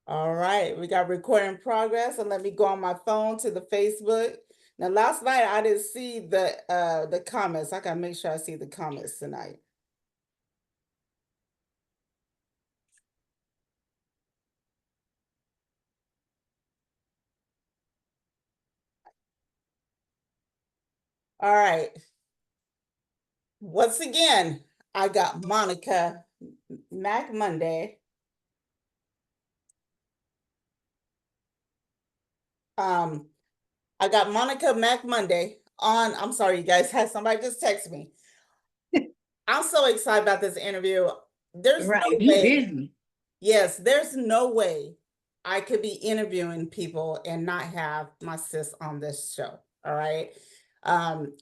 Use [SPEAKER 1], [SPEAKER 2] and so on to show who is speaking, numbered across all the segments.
[SPEAKER 1] All right, we got recording progress, and let me go on my phone to the Facebook. Now, last night I didn't see the comments. I gotta make sure I see the comments tonight. All right. Once again, I got Monica Mac Monday. Um, I got Monica Mac Monday on. I'm sorry, you guys had somebody just text me. I'm so excited about this interview. There's no
[SPEAKER 2] Right, you
[SPEAKER 1] way.
[SPEAKER 2] busy.
[SPEAKER 1] Yes, there's no way I could be interviewing people and not have my sis on this show. All right.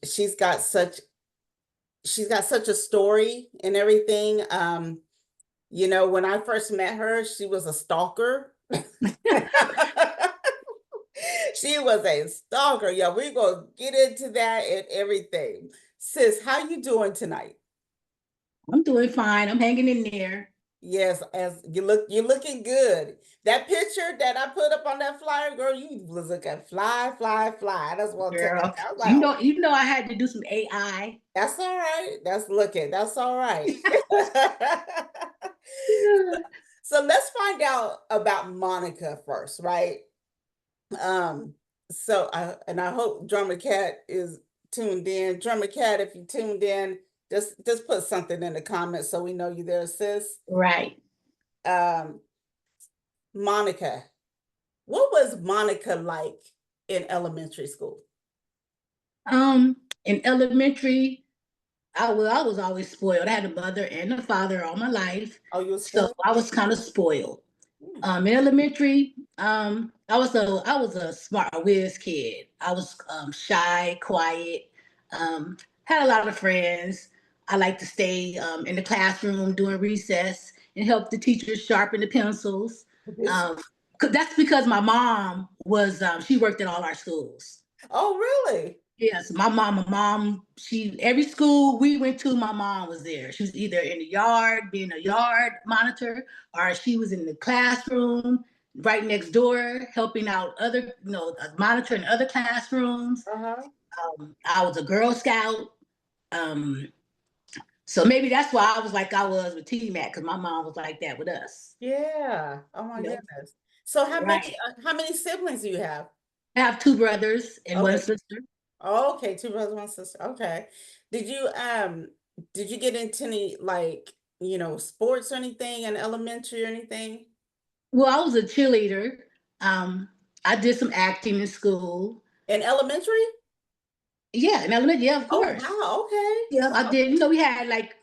[SPEAKER 1] She's got such a story and everything. When I first met her, she was a stalker. She was a stalker. Yeah, we're gonna get into that and everything. Sis, how you doing tonight?
[SPEAKER 2] I'm doing fine. I'm hanging in there.
[SPEAKER 1] Yes, as you're looking good. That picture that I put up on that flyer, girl, you was looking fly, fly, fly. That's what I'm telling you.
[SPEAKER 2] Girl,
[SPEAKER 1] I was like,
[SPEAKER 2] you
[SPEAKER 1] oh,
[SPEAKER 2] know, you know I had to do some AI.
[SPEAKER 1] that's all right. That's all right. So let's find out about Monica first, right? Um, I hope Drummer Cat is tuned in. Drummer Cat, if you tuned in, just put something in the comments so we know you there, sis.
[SPEAKER 2] Right.
[SPEAKER 1] Um, Monica. What was Monica like in elementary school?
[SPEAKER 2] In elementary, I was always spoiled. I had a mother and a father all my life,
[SPEAKER 1] Oh, you were
[SPEAKER 2] so
[SPEAKER 1] spoiled?
[SPEAKER 2] I was kind of spoiled.
[SPEAKER 1] Hmm.
[SPEAKER 2] In elementary, I was a smart whiz kid. I was shy, quiet, had a lot of friends. I like to stay in the classroom during recess and help the teachers sharpen the pencils.
[SPEAKER 1] This-
[SPEAKER 2] Um, that's because my mom was she worked at all our schools.
[SPEAKER 1] Oh, really?
[SPEAKER 2] Yes, my mom, she every school we went to, my mom was there. She was either in the yard, being a yard monitor, or she was in the classroom right next door, helping out other, monitoring other classrooms.
[SPEAKER 1] Uh-huh.
[SPEAKER 2] I was a Girl Scout. Um, so maybe that's why I was like I was with T Mac, because my mom was like that with us.
[SPEAKER 1] Yeah. Oh my
[SPEAKER 2] You know,
[SPEAKER 1] goodness. So
[SPEAKER 2] right.
[SPEAKER 1] how many siblings do you have?
[SPEAKER 2] I have two brothers and one
[SPEAKER 1] Okay.
[SPEAKER 2] sister.
[SPEAKER 1] Oh, okay, two brothers, one sister. Okay. Did you um did you get into any like, sports or anything in elementary or anything?
[SPEAKER 2] Well, I was a cheerleader. Um, I did some acting in school.
[SPEAKER 1] In elementary?
[SPEAKER 2] Yeah, in elementary, yeah, of
[SPEAKER 1] Oh,
[SPEAKER 2] course.
[SPEAKER 1] wow. Okay.
[SPEAKER 2] Yeah, I did. We had like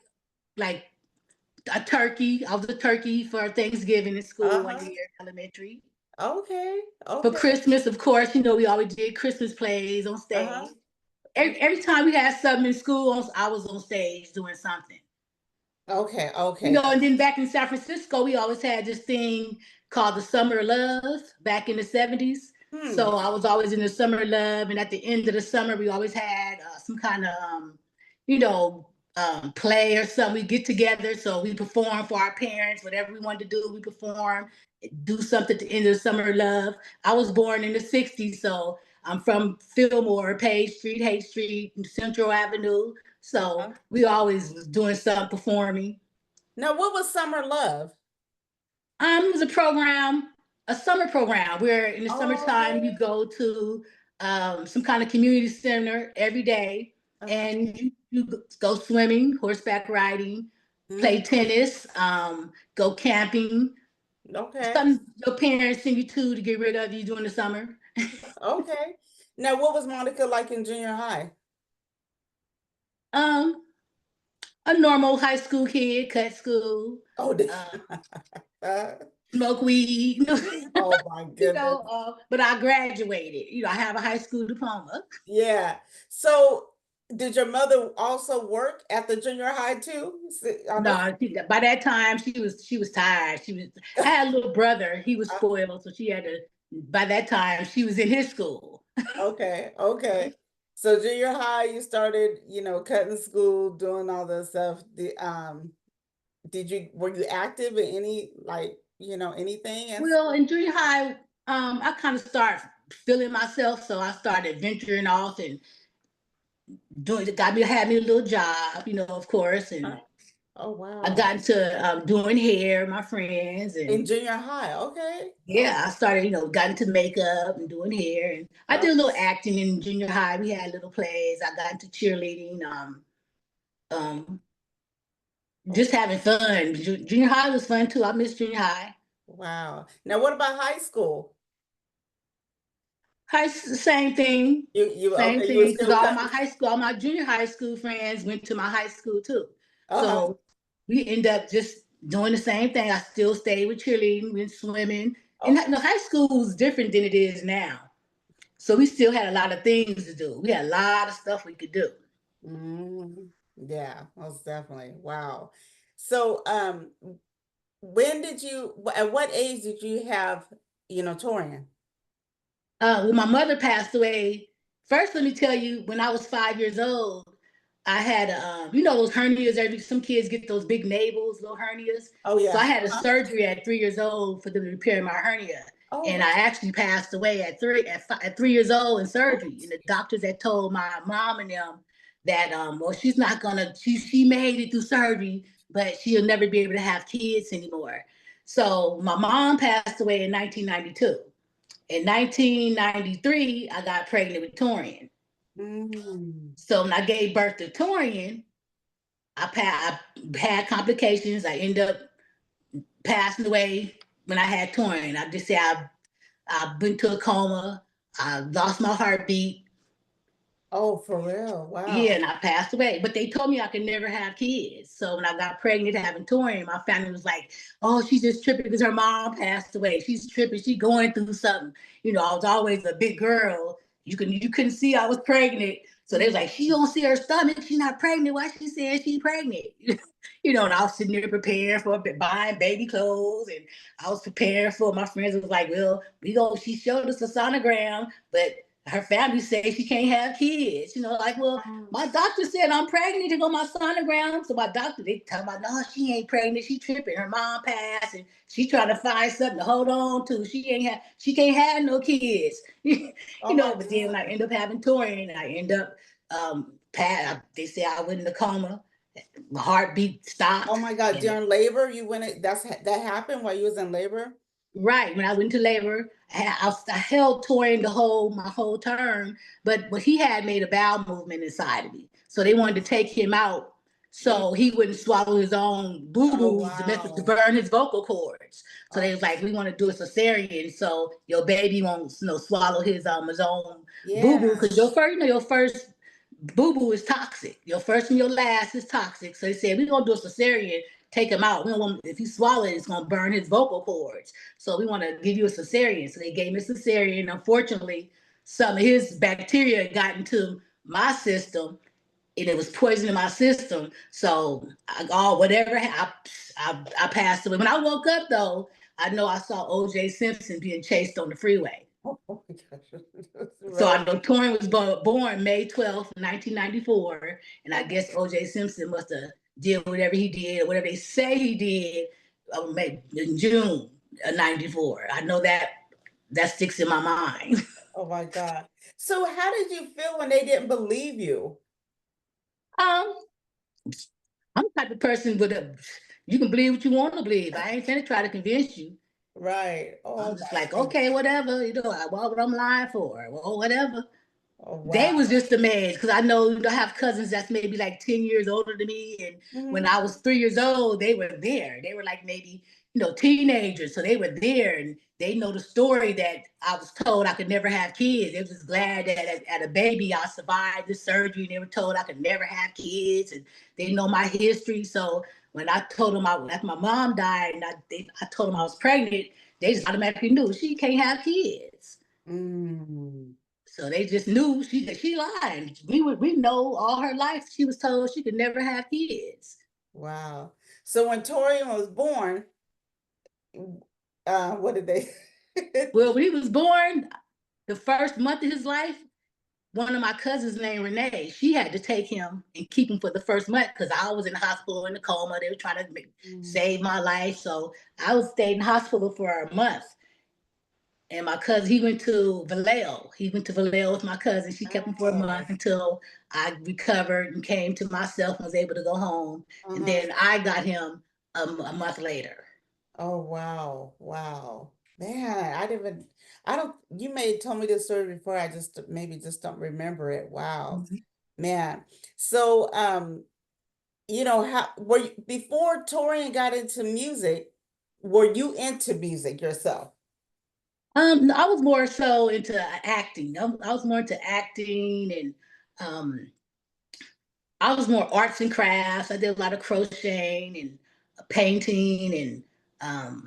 [SPEAKER 2] a turkey. I was a turkey for Thanksgiving in school one
[SPEAKER 1] Uh-huh.
[SPEAKER 2] year, elementary.
[SPEAKER 1] Okay.
[SPEAKER 2] For
[SPEAKER 1] Okay.
[SPEAKER 2] Christmas, of course, we always did Christmas plays on
[SPEAKER 1] Uh-huh.
[SPEAKER 2] stage. Every time we had something in school, I was on stage doing something.
[SPEAKER 1] Okay. Okay.
[SPEAKER 2] And then back in San Francisco, we always had this thing called the Summer of Love back in the 70s.
[SPEAKER 1] Hmm.
[SPEAKER 2] So I was always in the Summer of Love. And at the end of the summer, we always had some kind of, you know, play or something. We get together. So we perform for our parents, whatever we wanted to do, we perform, do something at the end of the Summer of Love. I was born in the 60s. So I'm from Fillmore, Page Street, Hay Street, Central Avenue. So
[SPEAKER 1] Uh-huh.
[SPEAKER 2] we always was doing something, performing.
[SPEAKER 1] Now, what was summer love?
[SPEAKER 2] It was a summer program where in the
[SPEAKER 1] Oh,
[SPEAKER 2] summertime you
[SPEAKER 1] okay.
[SPEAKER 2] go to some kind of community center every day,
[SPEAKER 1] Uh-huh.
[SPEAKER 2] and you go swimming, horseback riding, play
[SPEAKER 1] Mhm.
[SPEAKER 2] tennis, go camping.
[SPEAKER 1] Okay.
[SPEAKER 2] Something your parents send you to get rid of you during the summer.
[SPEAKER 1] Okay. Now, what was Monica like in junior high?
[SPEAKER 2] Um, a normal high school kid, cut school,
[SPEAKER 1] Oh,
[SPEAKER 2] uh,
[SPEAKER 1] uh,
[SPEAKER 2] smoke weed,
[SPEAKER 1] oh my goodness.
[SPEAKER 2] but I graduated. I have a high school diploma.
[SPEAKER 1] Yeah. So, did your mother also work at the junior high too? I know.
[SPEAKER 2] No, by that time she was tired. I had a little brother. He was
[SPEAKER 1] Uh,
[SPEAKER 2] spoiled, so she had to. By that time, she was in his school.
[SPEAKER 1] Okay. Okay. So junior high, you started, cutting school, doing all this stuff. Were you active in any like, anything? And
[SPEAKER 2] Well, in junior high, I kind of started feeling myself, so I started venturing off and had me a little job, of course, and
[SPEAKER 1] oh
[SPEAKER 2] I
[SPEAKER 1] wow.
[SPEAKER 2] got into doing hair, my friends,
[SPEAKER 1] In
[SPEAKER 2] and
[SPEAKER 1] junior high, okay. Oh,
[SPEAKER 2] yeah, I started, got into makeup and doing hair, and I
[SPEAKER 1] oh,
[SPEAKER 2] did a little acting in junior high. We had little plays. I got into cheerleading, um,
[SPEAKER 1] oh,
[SPEAKER 2] just having fun. Junior high was fun too. I miss junior high.
[SPEAKER 1] wow. Now, what about high school?
[SPEAKER 2] Same thing,
[SPEAKER 1] You
[SPEAKER 2] same
[SPEAKER 1] okay? You were
[SPEAKER 2] thing. Because
[SPEAKER 1] still
[SPEAKER 2] all
[SPEAKER 1] cutting.
[SPEAKER 2] my high school, all my junior high school friends went to my high school too.
[SPEAKER 1] Uh-huh.
[SPEAKER 2] So we end up just doing the same thing. I still stayed with cheerleading, went swimming. And
[SPEAKER 1] Okay.
[SPEAKER 2] high school was different than it is now. So we still had a lot of things to do. We had a lot of stuff we could do.
[SPEAKER 1] Yeah, most definitely. Wow. So, when did you, at what age did you have, Torian?
[SPEAKER 2] When my mother passed away, first let me tell you, when I was 5 years old, I had those hernias. Some kids get those big navels, little hernias.
[SPEAKER 1] Oh
[SPEAKER 2] So I
[SPEAKER 1] yeah.
[SPEAKER 2] had a surgery at 3 years old for them to repair my hernia,
[SPEAKER 1] Oh,
[SPEAKER 2] and I actually passed away at 3 years old in surgery.
[SPEAKER 1] what?
[SPEAKER 2] And the doctors had told my mom and them that well, she's not gonna. She made it through surgery, but she'll never be able to have kids anymore. So my mom passed away in 1992. In 1993, I got pregnant with Tauren.
[SPEAKER 1] Mm.
[SPEAKER 2] So when I gave birth to Torian, I had complications. I ended up passing away when I had Torian. I just say I went to a coma. I lost my heartbeat.
[SPEAKER 1] Oh, for real?
[SPEAKER 2] Yeah,
[SPEAKER 1] Wow.
[SPEAKER 2] and I passed away. But they told me I could never have kids. So when I got pregnant having Torian, my family was like, "Oh, she's just tripping because her mom passed away. She's tripping. She's going through something." I was always a big girl. You couldn't see I was pregnant. So they was like, "She don't see her stomach. She's not pregnant. Why she saying she's pregnant?" And I was sitting there preparing for buying baby clothes, and I was preparing for my friends. Was like, "Well, we go." She showed us a sonogram, but her family says she can't have kids. Like, well, my doctor said I'm pregnant to go my sonogram. So my doctor, they tell me, no, she ain't pregnant. She tripping. Her mom passed, and she trying to find something to hold on to. She can't have no kids.
[SPEAKER 1] Oh my
[SPEAKER 2] But then when I
[SPEAKER 1] God.
[SPEAKER 2] end up having Torian, I end up they say I went in a coma. My heartbeat
[SPEAKER 1] Oh
[SPEAKER 2] stopped,
[SPEAKER 1] my God.
[SPEAKER 2] and
[SPEAKER 1] During labor, you went, that happened while you was in labor?
[SPEAKER 2] right when I went to labor, I held Torian my whole term, but he had made a bowel movement inside of me, so they wanted to take him out
[SPEAKER 1] Mm.
[SPEAKER 2] so he wouldn't swallow his own boo
[SPEAKER 1] Oh
[SPEAKER 2] boos to
[SPEAKER 1] wow.
[SPEAKER 2] burn his vocal cords. So
[SPEAKER 1] Oh
[SPEAKER 2] they was like, we want to do a cesarean so your baby won't swallow his own boo
[SPEAKER 1] yeah.
[SPEAKER 2] boo because your first boo boo is toxic. Your first and your last is toxic. So they said, we're going to do a cesarean, take him out. We don't want, if he swallows it, it's going to burn his vocal cords. So we want to give you a cesarean. So they gave me a cesarean. Unfortunately, some of his bacteria got into my system and it was poisoning my system. So I passed away. When I woke up though, I know I saw O.J. Simpson being chased on the freeway.
[SPEAKER 1] Oh my gosh.
[SPEAKER 2] So
[SPEAKER 1] Right.
[SPEAKER 2] I know Torrin was born May 12th, 1994, and I
[SPEAKER 1] Oh,
[SPEAKER 2] guess O.J. Simpson must have did whatever he did, or whatever they say he did, in June of '94. I know that sticks in my mind.
[SPEAKER 1] oh my God. So how did you feel when they didn't believe you?
[SPEAKER 2] um, I'm the type of person with a you can believe what you want to believe. I ain't finna try to convince you.
[SPEAKER 1] Right. Oh
[SPEAKER 2] I'm just like,
[SPEAKER 1] my.
[SPEAKER 2] okay, whatever. What I'm lying for? Well, whatever.
[SPEAKER 1] Oh
[SPEAKER 2] They was
[SPEAKER 1] wow.
[SPEAKER 2] just amazed because I know I have cousins that's maybe like 10 years older than me. And when
[SPEAKER 1] Mhm.
[SPEAKER 2] I was 3 years old, they were there. They were like maybe, teenagers. So they were there and they know the story that I was told I could never have kids. They was just glad that at a baby I survived the surgery. And they were told I could never have kids. And they know my history. So when I told them after my mom died and I told them I was pregnant, they just automatically knew she can't have kids.
[SPEAKER 1] Mm.
[SPEAKER 2] So they just knew she lied. We know all her life she was told she could never have kids.
[SPEAKER 1] Wow. So when Torian was born, what did they?
[SPEAKER 2] Well, when he was born, the first month of his life, one of my cousins named Renee, she had to take him and keep him for the first month because I was in the hospital in a coma. They were trying to save my life. So I was stayed in the hospital for a month. And my cousin, he went to Vallejo. He went to Vallejo with my cousin. She kept him for a
[SPEAKER 1] Oh,
[SPEAKER 2] month until I recovered and came to myself and was able to go home. And
[SPEAKER 1] uh-huh.
[SPEAKER 2] then I got him a month later.
[SPEAKER 1] Oh, wow. Wow. Man, I don't, you may have told me this story before. I just maybe just don't remember it. Wow.
[SPEAKER 2] Mhm.
[SPEAKER 1] Man. So, how were you before Torian got into music, were you into music yourself?
[SPEAKER 2] I was more so into acting. I was more into acting and um, I was more arts and crafts. I did a lot of crocheting and painting and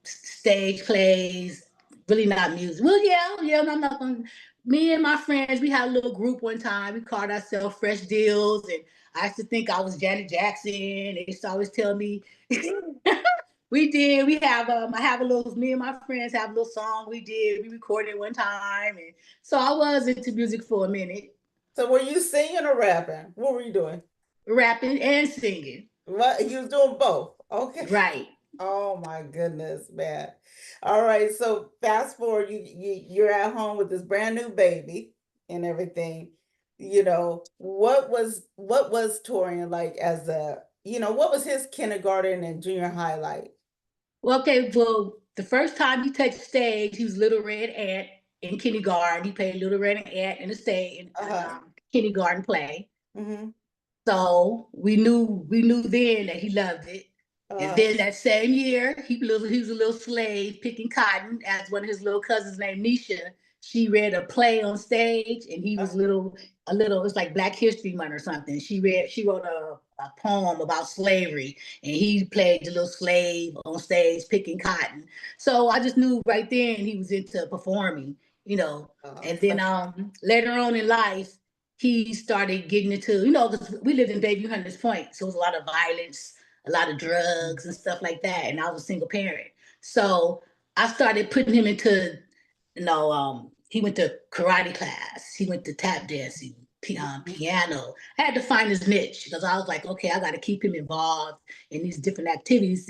[SPEAKER 2] stage plays. Really not music. Well, yeah. I'm not gonna. Me and my friends, we had a little group one time. We called ourselves Fresh Deals, and I used to think I was Janet Jackson. They used to always tell me. We did. We have I have a little. Me and my friends have a little song we did. We recorded one time, and so I was into music for a minute,
[SPEAKER 1] So were you singing or rapping? What were you doing?
[SPEAKER 2] rapping and singing.
[SPEAKER 1] What you was doing both? Okay.
[SPEAKER 2] Right.
[SPEAKER 1] Oh my goodness, man. All right, so fast forward, you're at home with this brand new baby and everything. What was Torian like as what was his kindergarten and junior high like?
[SPEAKER 2] Well, okay. Well, the first time he touched stage, he was Little Red Ant in kindergarten. He played Little Red Ant in the stage in
[SPEAKER 1] Uh-huh.
[SPEAKER 2] kindergarten play.
[SPEAKER 1] Mm-hmm.
[SPEAKER 2] So we knew then that he loved it. And
[SPEAKER 1] Uh,
[SPEAKER 2] then that same year, he was a little slave picking cotton as one of his little cousins named Nisha. She read a play on stage, and he was a little. It's like Black History Month or something. She wrote a poem about slavery, and he played the little slave on stage picking cotton. So I just knew right then he was into performing, you know. And then
[SPEAKER 1] so,
[SPEAKER 2] later on in life, he started getting into, because we lived in Bayview Hunters Point, so it was a lot of violence, a lot of drugs and stuff like that. And I was a single parent. So I started putting him into, he went to karate class, he went to tap dancing, piano. I had to find his niche because I was like, okay, I got to keep him involved in these different activities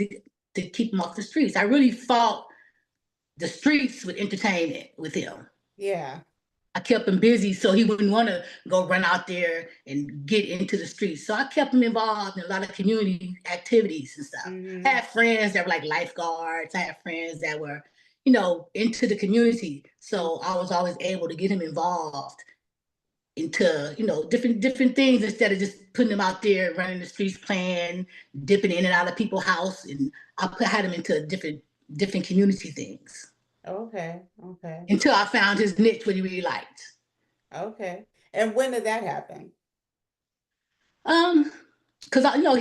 [SPEAKER 2] to keep him off the streets. I really fought the streets with entertainment with him.
[SPEAKER 1] yeah.
[SPEAKER 2] I kept him busy so he wouldn't want to go run out there and get into the streets. So I kept him involved in a lot of community activities and stuff. I
[SPEAKER 1] Mm-hmm.
[SPEAKER 2] had friends that were like lifeguards. I had friends that were, into the community. So I was always able to get him involved into, different things instead of just putting him out there running the streets playing, dipping in and out of people's house. And had him into different community things
[SPEAKER 1] Okay, okay,
[SPEAKER 2] until I found his niche, what he really liked.
[SPEAKER 1] okay. And when did that happen?
[SPEAKER 2] Um, because I know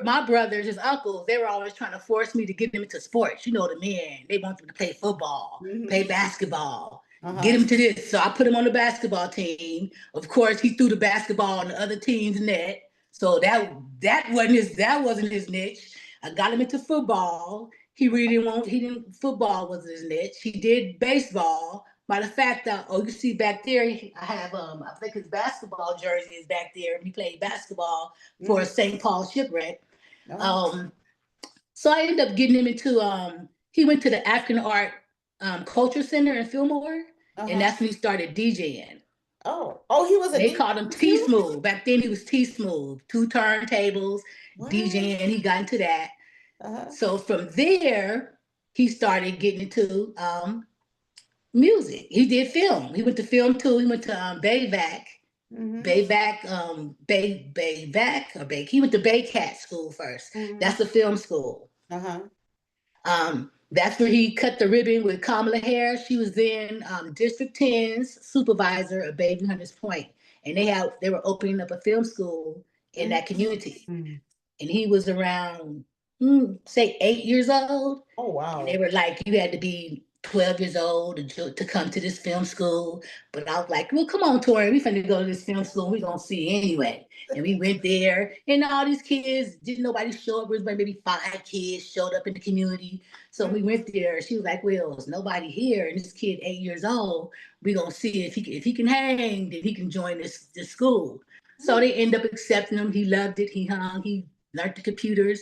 [SPEAKER 2] my brothers, his uncles, they were always trying to force me to get them into sports. You know, the men, they want them to play football, play
[SPEAKER 1] Mm-hmm.
[SPEAKER 2] basketball, get
[SPEAKER 1] Uh-huh.
[SPEAKER 2] him to this. So I put him on the basketball team. Of course, he threw the basketball on the other team's net. So that wasn't his niche. I got him into football. He really didn't want he didn't football wasn't his niche. He did baseball. Matter of fact, you see back there, I have I think his basketball jersey is back there. He played basketball for
[SPEAKER 1] Mm-hmm.
[SPEAKER 2] St. Paul Shipwreck.
[SPEAKER 1] Oh,
[SPEAKER 2] Um, so I ended up getting him into he went to the African Art Culture Center in Fillmore, and
[SPEAKER 1] uh-huh.
[SPEAKER 2] that's when he started DJing.
[SPEAKER 1] Oh, he was a
[SPEAKER 2] They
[SPEAKER 1] DJ
[SPEAKER 2] called him T
[SPEAKER 1] too?
[SPEAKER 2] Smooth. Back then he was T Smooth, two turntables,
[SPEAKER 1] What?
[SPEAKER 2] DJing. He got into that.
[SPEAKER 1] Uh-huh.
[SPEAKER 2] So from there, he started getting into music. He did film. He went to film too. He went to
[SPEAKER 1] Mm-hmm.
[SPEAKER 2] Bayvac or Bay. He went to Baycat School first.
[SPEAKER 1] Mm-hmm.
[SPEAKER 2] That's the film school.
[SPEAKER 1] Uh-huh.
[SPEAKER 2] That's where he cut the ribbon with Kamala Harris. She was then District 10's supervisor of Baby Hunters Point, and they were opening up a film school in that community.
[SPEAKER 1] Mm-hmm.
[SPEAKER 2] And he was around, say, 8 years old.
[SPEAKER 1] Oh,
[SPEAKER 2] And they
[SPEAKER 1] wow.
[SPEAKER 2] were like, you had to be 12 years old to come to this film school. But I was like, well, come on, Tori, we finna go to this film school. We gonna see anyway. And we went there, and all these kids, didn't nobody show up. It was maybe 5 kids showed up in the community. So we went there. She was like, well, there's nobody here. And this kid, 8 years old, we gonna see if he can hang, then he can join this school. So they end up accepting him. He loved it. He hung. He learned the computers,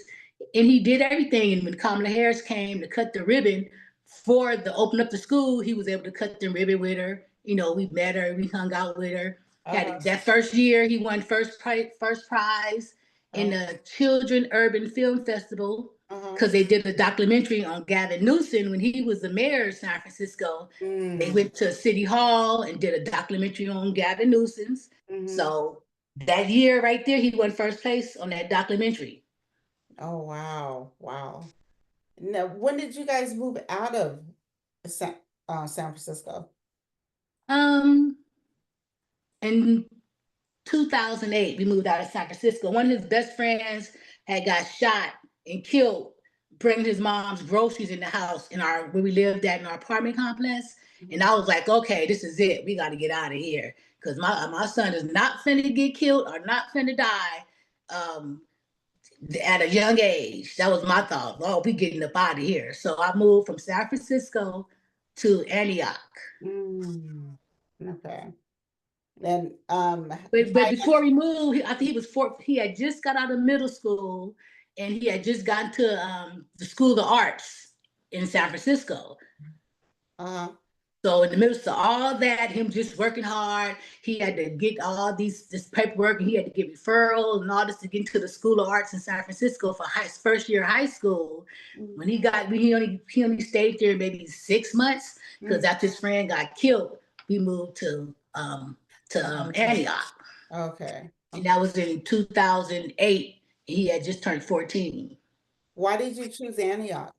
[SPEAKER 2] and he did everything. And when Kamala Harris came to cut the ribbon for the open up the school, he was able to cut the ribbon with her. You know, we met her, we hung out with her.
[SPEAKER 1] Uh-huh.
[SPEAKER 2] That first year, he won first prize in
[SPEAKER 1] Oh,
[SPEAKER 2] the Children Urban Film Festival
[SPEAKER 1] uh-huh.
[SPEAKER 2] because they did a documentary on Gavin Newsom when he was the mayor of San Francisco. They
[SPEAKER 1] Mm.
[SPEAKER 2] went to City Hall and did a documentary on Gavin Newsom's.
[SPEAKER 1] Mhm.
[SPEAKER 2] So that year right there, he won first place on that documentary.
[SPEAKER 1] Oh, wow. Wow. Now, when did you guys move out of San, San Francisco?
[SPEAKER 2] Um, in 2008, we moved out of San Francisco. One of his best friends had got shot and killed bringing his mom's groceries in the house in our where we lived at in our apartment complex. And
[SPEAKER 1] Mhm.
[SPEAKER 2] I was like, okay, this is it. We got to get out of here because my son is not finna get killed or not finna die um, at a young age. That was my thought. Oh, we getting up out of here. So I moved from San Francisco to Antioch.
[SPEAKER 1] Mm. Okay. And
[SPEAKER 2] But before we moved, I think he was four. He had just got out of middle school, and he had just gotten to the School of Arts in San Francisco.
[SPEAKER 1] uh
[SPEAKER 2] So in the midst of all that, him just working hard, he had to get all this paperwork, and he had to get referrals and all this to get into the School of Arts in San Francisco for first year high school. When he only stayed there maybe 6 months because
[SPEAKER 1] mm.
[SPEAKER 2] after his friend got killed, we moved to
[SPEAKER 1] Okay.
[SPEAKER 2] Antioch,
[SPEAKER 1] Okay.
[SPEAKER 2] and that was in 2008. He had just turned 14.
[SPEAKER 1] Why did you choose Antioch?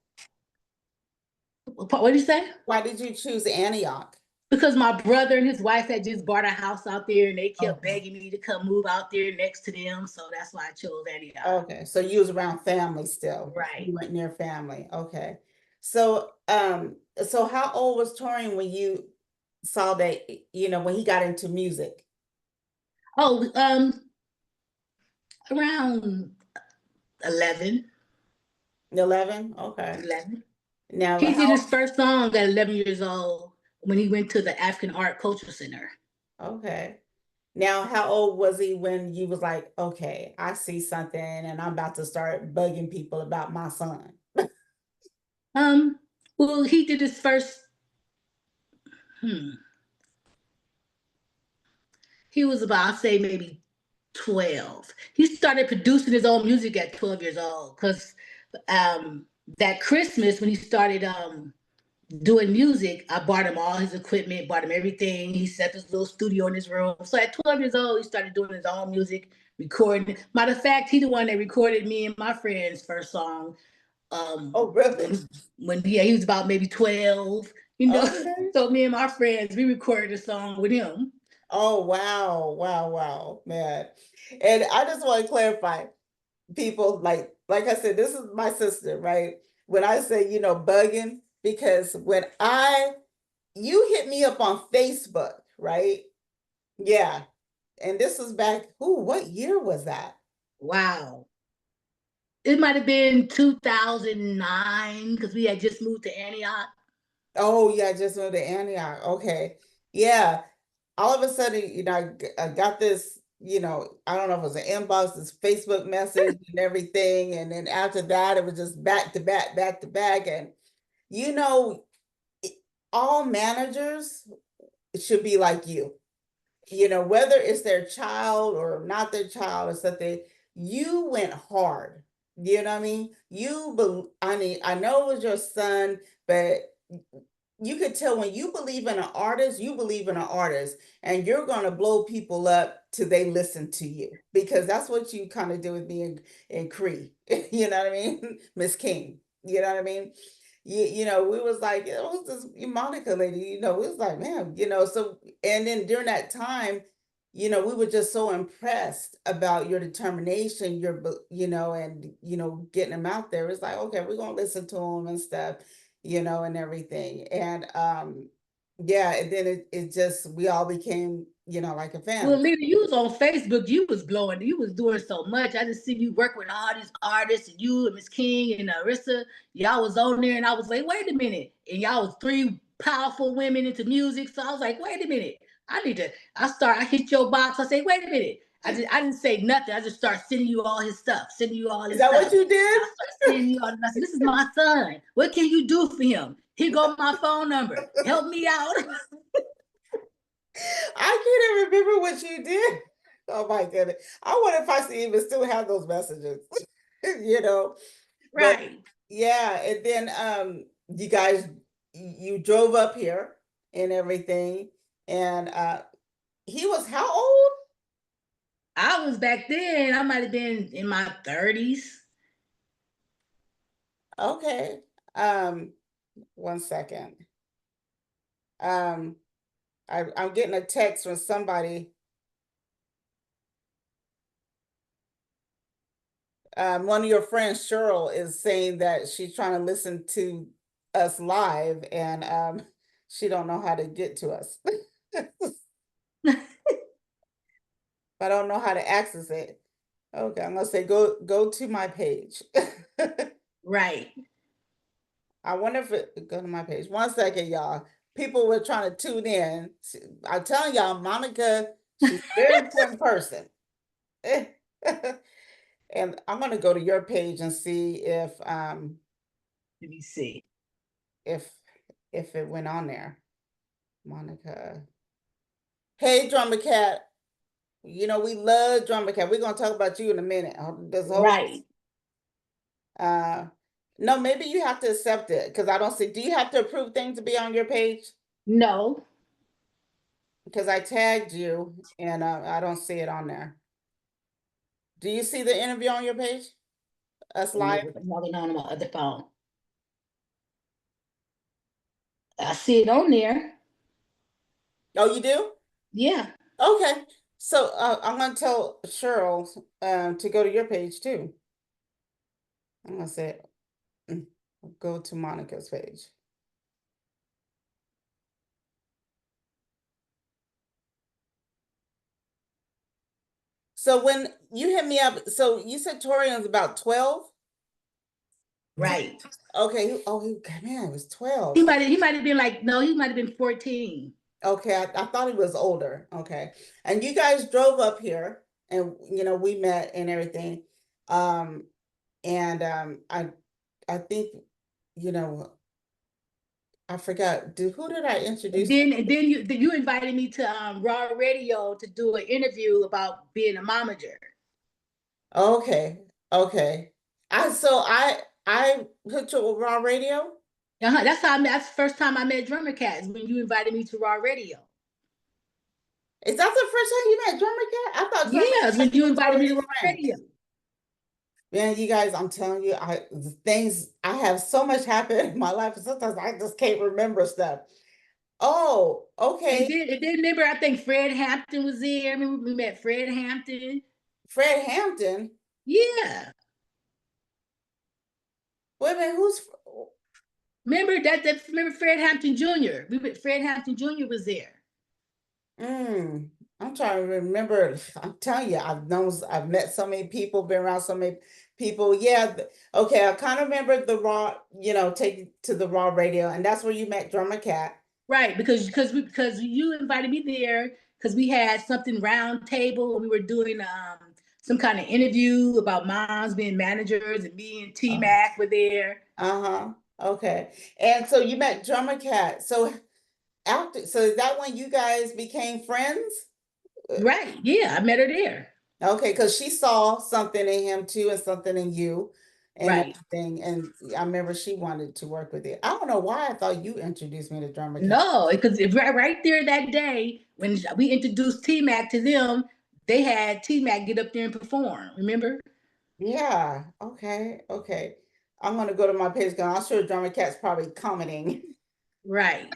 [SPEAKER 2] What did you say?
[SPEAKER 1] Why did you choose Antioch?
[SPEAKER 2] Because my brother and his wife had just bought a house out there, and they kept
[SPEAKER 1] Okay.
[SPEAKER 2] begging me to come move out there next to them. So that's why I chose Antioch.
[SPEAKER 1] Okay. So you was around family still.
[SPEAKER 2] Right.
[SPEAKER 1] You went near family. Okay. So so how old was Torian when you saw that, when he got into music?
[SPEAKER 2] Oh, around 11,
[SPEAKER 1] 11? Okay.
[SPEAKER 2] 11.
[SPEAKER 1] Now
[SPEAKER 2] He did his
[SPEAKER 1] how
[SPEAKER 2] first song at 11 years old when he went to the African Art Cultural Center.
[SPEAKER 1] okay. Now how old was he when you was like, okay, I see something and I'm about to start bugging people about my son?
[SPEAKER 2] Um, well, he did his first. Hmm, he was about, I'd say, maybe 12. He started producing his own music at 12 years old because that Christmas when he started doing music, I bought him all his equipment, bought him everything. He set his little studio in his room. So at 12 years old, he started doing his own music, recording. Matter of fact, he the one that recorded me and my friend's first song. Um,
[SPEAKER 1] Oh, really?
[SPEAKER 2] when yeah, he was about maybe 12, you know.
[SPEAKER 1] Okay.
[SPEAKER 2] So me and my friends, we recorded a song with him.
[SPEAKER 1] Oh, wow. Wow, wow, man. And I just want to clarify, people, like I said, this is my sister, right? When I say, bugging, because you hit me up on Facebook, right? Yeah. And this was back, what year was that?
[SPEAKER 2] Wow. It might have been 2009 because we had just moved to Antioch.
[SPEAKER 1] Oh, yeah, I just moved to Antioch. Okay. Yeah. All of a sudden, I got this, I don't know if it was an inbox, this Facebook message and everything. And then after that, it was just back to back, back to back. And, you know, all managers should be like you, whether it's their child or not their child or something, you went hard. You know what I mean? I know it was your son, but you could tell when you believe in an artist, you believe in an artist, and you're going to blow people up till they listen to you because that's what you kind of do with me and Cree. You know what I mean? Miss King. You know what I mean? We was like, it was this Monica lady, we was like, man, so, and then during that time, we were just so impressed about your determination, and, getting them out there. It's like, okay, we're going to listen to them and stuff. and everything. And yeah, and then it just we all became, like a
[SPEAKER 2] Well,
[SPEAKER 1] family.
[SPEAKER 2] Lita, you was on Facebook. You was blowing. You was doing so much. I just see you work with all these artists, and you and Miss King and Arissa. Y'all was on there, and I was like, wait a minute. And y'all was three powerful women into music. So I was like, wait a minute. I need to. I hit your box. I say, wait a minute. I didn't say nothing. I just start sending you all his stuff, sending you all
[SPEAKER 1] Is
[SPEAKER 2] his
[SPEAKER 1] that what
[SPEAKER 2] stuff.
[SPEAKER 1] you did?
[SPEAKER 2] I started sending you all. I said, this is my son. What can you do for him? Here go my phone number. Help me out.
[SPEAKER 1] I can't even remember what you did. Oh my goodness. I wonder if I even still have those messages, you know. But
[SPEAKER 2] Right.
[SPEAKER 1] yeah, and then you guys you drove up here and everything. And he was how old?
[SPEAKER 2] I was back then, I might have been in my 30s.
[SPEAKER 1] Okay. One second. Um, I'm getting a text from somebody. One of your friends, Cheryl, is saying that she's trying to listen to us live, and she don't know how to get to us. I don't know how to access it. Okay, I'm gonna say go to my page.
[SPEAKER 2] Right.
[SPEAKER 1] I wonder if it go to my page. One second, y'all. People were trying to tune in. I'm telling y'all, Monica, she's a very important person. And I'm gonna go to your page and see
[SPEAKER 2] Let me see.
[SPEAKER 1] if if it went on there. Monica. Hey, Drummer Cat. We love Drummer Cat. We're gonna talk about you in a minute. This whole
[SPEAKER 2] Right.
[SPEAKER 1] uh no, maybe you have to accept it because I don't see. Do you have to approve things to be on your page?
[SPEAKER 2] No.
[SPEAKER 1] Because I tagged you and I don't see it on there. Do you see the interview on your page? Us
[SPEAKER 2] Let me
[SPEAKER 1] live?
[SPEAKER 2] look. I'm logging on my other phone. I see it on there.
[SPEAKER 1] Oh, you do?
[SPEAKER 2] Yeah.
[SPEAKER 1] Okay. So I'm gonna tell Cheryl to go to your page too. I'm gonna say mm, go to Monica's page. So when you hit me up, so you said Torian's about 12?
[SPEAKER 2] Right.
[SPEAKER 1] Okay. Man, it was 12.
[SPEAKER 2] He might have been like, no, he might have been 14.
[SPEAKER 1] Okay, I thought he was older. Okay. And you guys drove up here and we met and everything. Um and I think you know I forgot. Who did I
[SPEAKER 2] And
[SPEAKER 1] introduce?
[SPEAKER 2] then you invited me to Raw Radio to do an interview about being a momager.
[SPEAKER 1] Okay. Okay. I hooked you with Raw Radio.
[SPEAKER 2] That's how that's the first time I met Drummer Cats when you invited me to Raw Radio.
[SPEAKER 1] Is that the first time you met Drummer Cat? I thought Drummer
[SPEAKER 2] Yes,
[SPEAKER 1] Cat
[SPEAKER 2] when
[SPEAKER 1] and you
[SPEAKER 2] you
[SPEAKER 1] was
[SPEAKER 2] invited me to
[SPEAKER 1] already
[SPEAKER 2] Raw
[SPEAKER 1] friends.
[SPEAKER 2] Radio.
[SPEAKER 1] Man, you guys, I'm telling you, the things I have so much happen in my life, and sometimes I just can't remember stuff. Oh, okay.
[SPEAKER 2] And then remember, I think Fred Hampton was there. I remember we met Fred Hampton.
[SPEAKER 1] Fred Hampton.
[SPEAKER 2] Yeah.
[SPEAKER 1] Wait a minute, who's
[SPEAKER 2] Remember Fred Hampton Jr. Fred Hampton Jr. was there.
[SPEAKER 1] I'm trying to remember. I'm telling you, I've met so many people, been around so many people. Yeah, okay, I kind of remember the raw, take you to the Raw Radio, and that's where you met Drummer Cat.
[SPEAKER 2] Right, because you invited me there because we had something round table and we were doing some kind of interview about moms being managers and me and T
[SPEAKER 1] Oh,
[SPEAKER 2] Mac were there.
[SPEAKER 1] uh-huh. Okay. And so you met Drummer Cat. So is that when you guys became friends?
[SPEAKER 2] Right, yeah, I met her there.
[SPEAKER 1] Okay, because she saw something in him too, and something in you, and
[SPEAKER 2] Right.
[SPEAKER 1] everything. And I remember she wanted to work with you. I don't know why I thought you introduced me to Drummer Cat.
[SPEAKER 2] No, because right there that day when we introduced T Mac to them, they had T Mac get up there and perform. Remember?
[SPEAKER 1] Yeah. Okay. Okay. I'm gonna go to my page because I'm sure Drummer Cat's probably commenting.
[SPEAKER 2] Right.